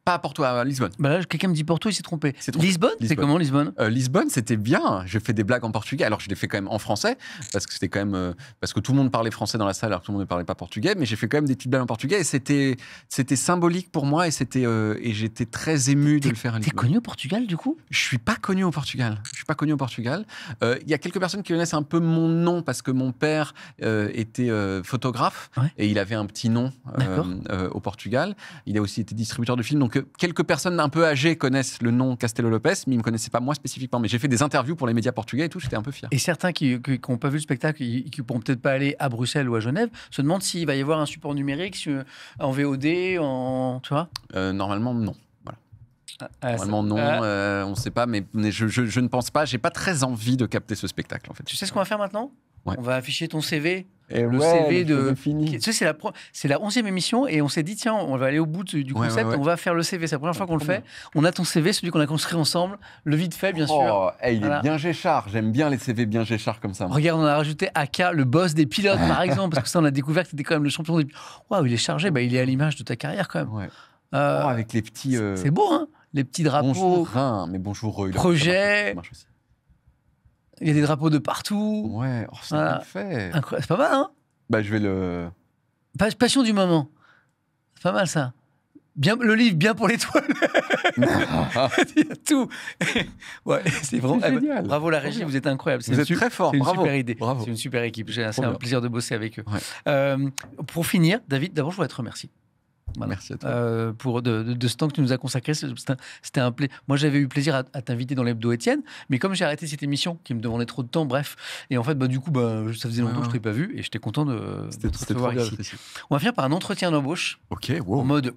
Pas à Porto, à Lisbonne. Là, quelqu'un me dit Porto, il s'est trompé. Lisbonne, c'est comment Lisbonne? Lisbonne, c'était bien. Je fais des blagues en portugais. Alors, je les fais quand même en français, parce que c'était quand même parce que tout le monde parlait français dans la salle, alors que tout le monde ne parlait pas portugais. Mais j'ai fait quand même des petites blagues en portugais, et c'était symbolique pour moi, et j'étais très ému de le faire à Lisbonne. T'es connu au Portugal, du coup? Je suis pas connu au Portugal. Il y a quelques personnes qui connaissent un peu mon nom, parce que mon père était photographe, et il avait un petit nom au Portugal. Il a aussi été distributeur de films, donc quelques personnes un peu âgées connaissent le nom Castelo Lopez, mais ils ne me connaissaient pas moi spécifiquement. Mais j'ai fait des interviews pour les médias portugais et tout, j'étais un peu fier. Et certains qui n'ont pas vu le spectacle, qui ne pourront peut-être pas aller à Bruxelles ou à Genève, se demandent s'il va y avoir un support numérique en VOD, tu vois? Normalement, non. Voilà. Normalement, non. On ne sait pas, mais je ne pense pas. J'ai pas très envie de capter ce spectacle, en fait. Tu sais ce qu'on va faire maintenant? On va afficher ton CV. Le CV de... Tu sais, c'est la 11e émission, et on s'est dit, tiens, on va aller au bout du concept, on va faire le CV. C'est la première fois qu'on le fait. On a ton CV, celui qu'on a construit ensemble, le vite fait, bien sûr. Il est bien Géchard. J'aime bien les CV bien Géchard comme ça. Regarde, on a rajouté Aka, le boss des pilotes, par exemple, parce que ça, on a découvert que tu étais quand même le champion des pilotes. Waouh, il est chargé. Il est à l'image de ta carrière, quand même. Ouais. Avec les petits... C'est beau, hein? Les petits drapeaux. Bonjour Rhin, mais bonjour Projet. Il y a des drapeaux de partout. Ouais, c'est bien fait. Incroyable. C'est pas mal, hein? Je vais le... Passion du moment. C'est pas mal, ça. Bien, le livre, bien pour l'étoile. Il y a tout. Ouais, c'est vraiment... génial. Bravo la régie, vous êtes incroyable. Vous êtes très fort, bravo. C'est une super idée. Bravo. C'est une super équipe. C'est un plaisir de bosser avec eux. Ouais. Pour finir, David, d'abord, je voudrais te remercier. Voilà. Merci à toi. Pour de ce temps que tu nous as consacré. C'était un plaisir. Moi, j'avais eu plaisir à t'inviter dans l'hebdo Étienne, mais comme j'ai arrêté cette émission qui me demandait trop de temps, bref, et en fait, du coup, ça faisait longtemps que je ne t'ai pas vu, et j'étais content de te recevoir ici. On va finir par un entretien d'embauche. Ok, wow. En mode,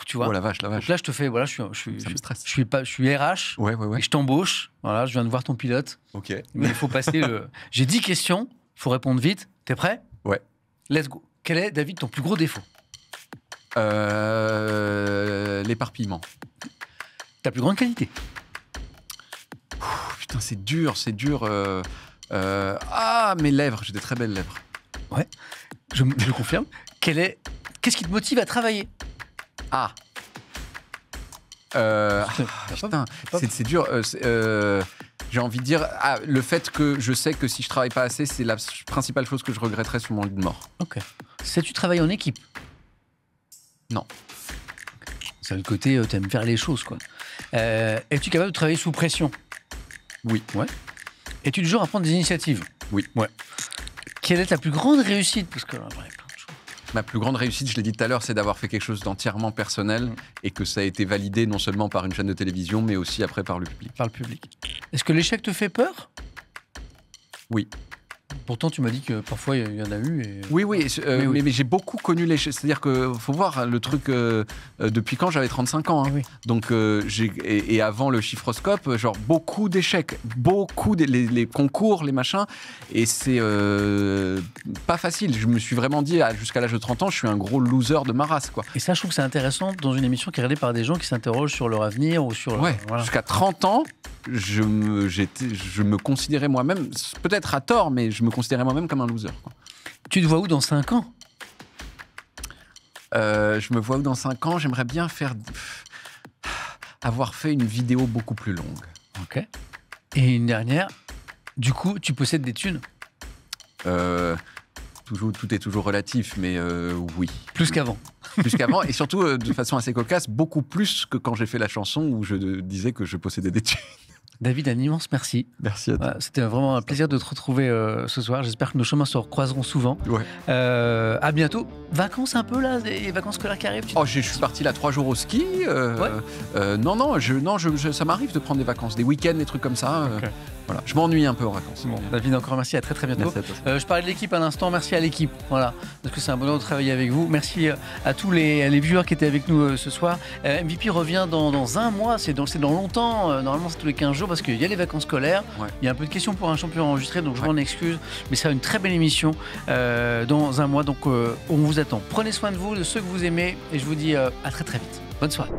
tu vois. Oh la vache. Donc là, je te fais, voilà, je suis RH, ouais. Et je t'embauche. Voilà, je viens de voir ton pilote. Ok. Mais il faut passer J'ai 10 questions, il faut répondre vite. T'es prêt? Ouais. Let's go. Quel est, David, ton plus gros défaut? L'éparpillement. Ta plus grande qualité? Putain, c'est dur. Mes lèvres, j'ai des très belles lèvres. Ouais, je confirme. Qu'est-ce qui te motive à travailler? Putain, c'est dur. J'ai envie de dire, le fait que je sais que si je travaille pas assez, c'est la principale chose que je regretterais sur mon lit de mort. Ok. Si tu travailles en équipe? Non. C'est le côté, t'aimes faire les choses, quoi. Es-tu capable de travailler sous pression? Oui. Ouais. Es-tu du genre à prendre des initiatives? Oui. Ouais. Quelle est ta plus grande réussite? Parce que là, plein de choses. Ma plus grande réussite, je l'ai dit tout à l'heure, c'est d'avoir fait quelque chose d'entièrement personnel et que ça a été validé non seulement par une chaîne de télévision, mais aussi après par le public. Par le public. Est-ce que l'échec te fait peur? Oui. Pourtant, tu m'as dit que parfois il y en a eu. Oui, mais j'ai beaucoup connu l'échec. C'est-à-dire qu'il faut voir le truc depuis quand j'avais 35 ans. Hein. Oui. Donc, et avant le chiffroscope, genre beaucoup d'échecs, les concours, les machins. Et c'est pas facile. Je me suis vraiment dit, jusqu'à l'âge de 30 ans, je suis un gros loser de ma race, quoi. Et ça, je trouve que c'est intéressant dans une émission qui est regardée par des gens qui s'interrogent sur leur avenir ou sur. Ouais, voilà. Jusqu'à 30 ans. je me considérais moi-même, peut-être à tort, mais je me considérais moi-même comme un loser, quoi. Tu te vois où dans 5 ans? Je me vois où dans 5 ans? J'aimerais bien avoir fait une vidéo beaucoup plus longue. Ok. Et une dernière, du coup, tu possèdes des thunes? Tout est toujours relatif, mais oui. Plus qu'avant. Plus qu'avant, et surtout, de façon assez cocasse, beaucoup plus que quand j'ai fait la chanson où je disais que je possédais des thunes. David, un immense merci. Merci à toi. C'était vraiment un plaisir de te retrouver ce soir. J'espère que nos chemins se recroiseront souvent. Ouais. À bientôt. Vacances un peu là, les vacances scolaires qui arrivent. Je suis parti là 3 jours au ski. Ça m'arrive de prendre des vacances, des week-ends, des trucs comme ça. Okay. Voilà, je m'ennuie un peu en vacances. Bon, David, encore merci, à très très bientôt. Merci à toi. Je parlais de l'équipe à l'instant, merci à l'équipe, voilà, parce que c'est un bonheur de travailler avec vous. Merci à tous les viewers qui étaient avec nous ce soir. MVP revient dans un mois, c'est dans longtemps, normalement c'est tous les 15 jours, parce qu'il y a les vacances scolaires, il y a un peu de questions pour un champion enregistré, donc je m'en excuse, mais ça sera une très belle émission dans un mois, donc on vous attend. Prenez soin de vous, de ceux que vous aimez, et je vous dis à très très vite. Bonne soirée.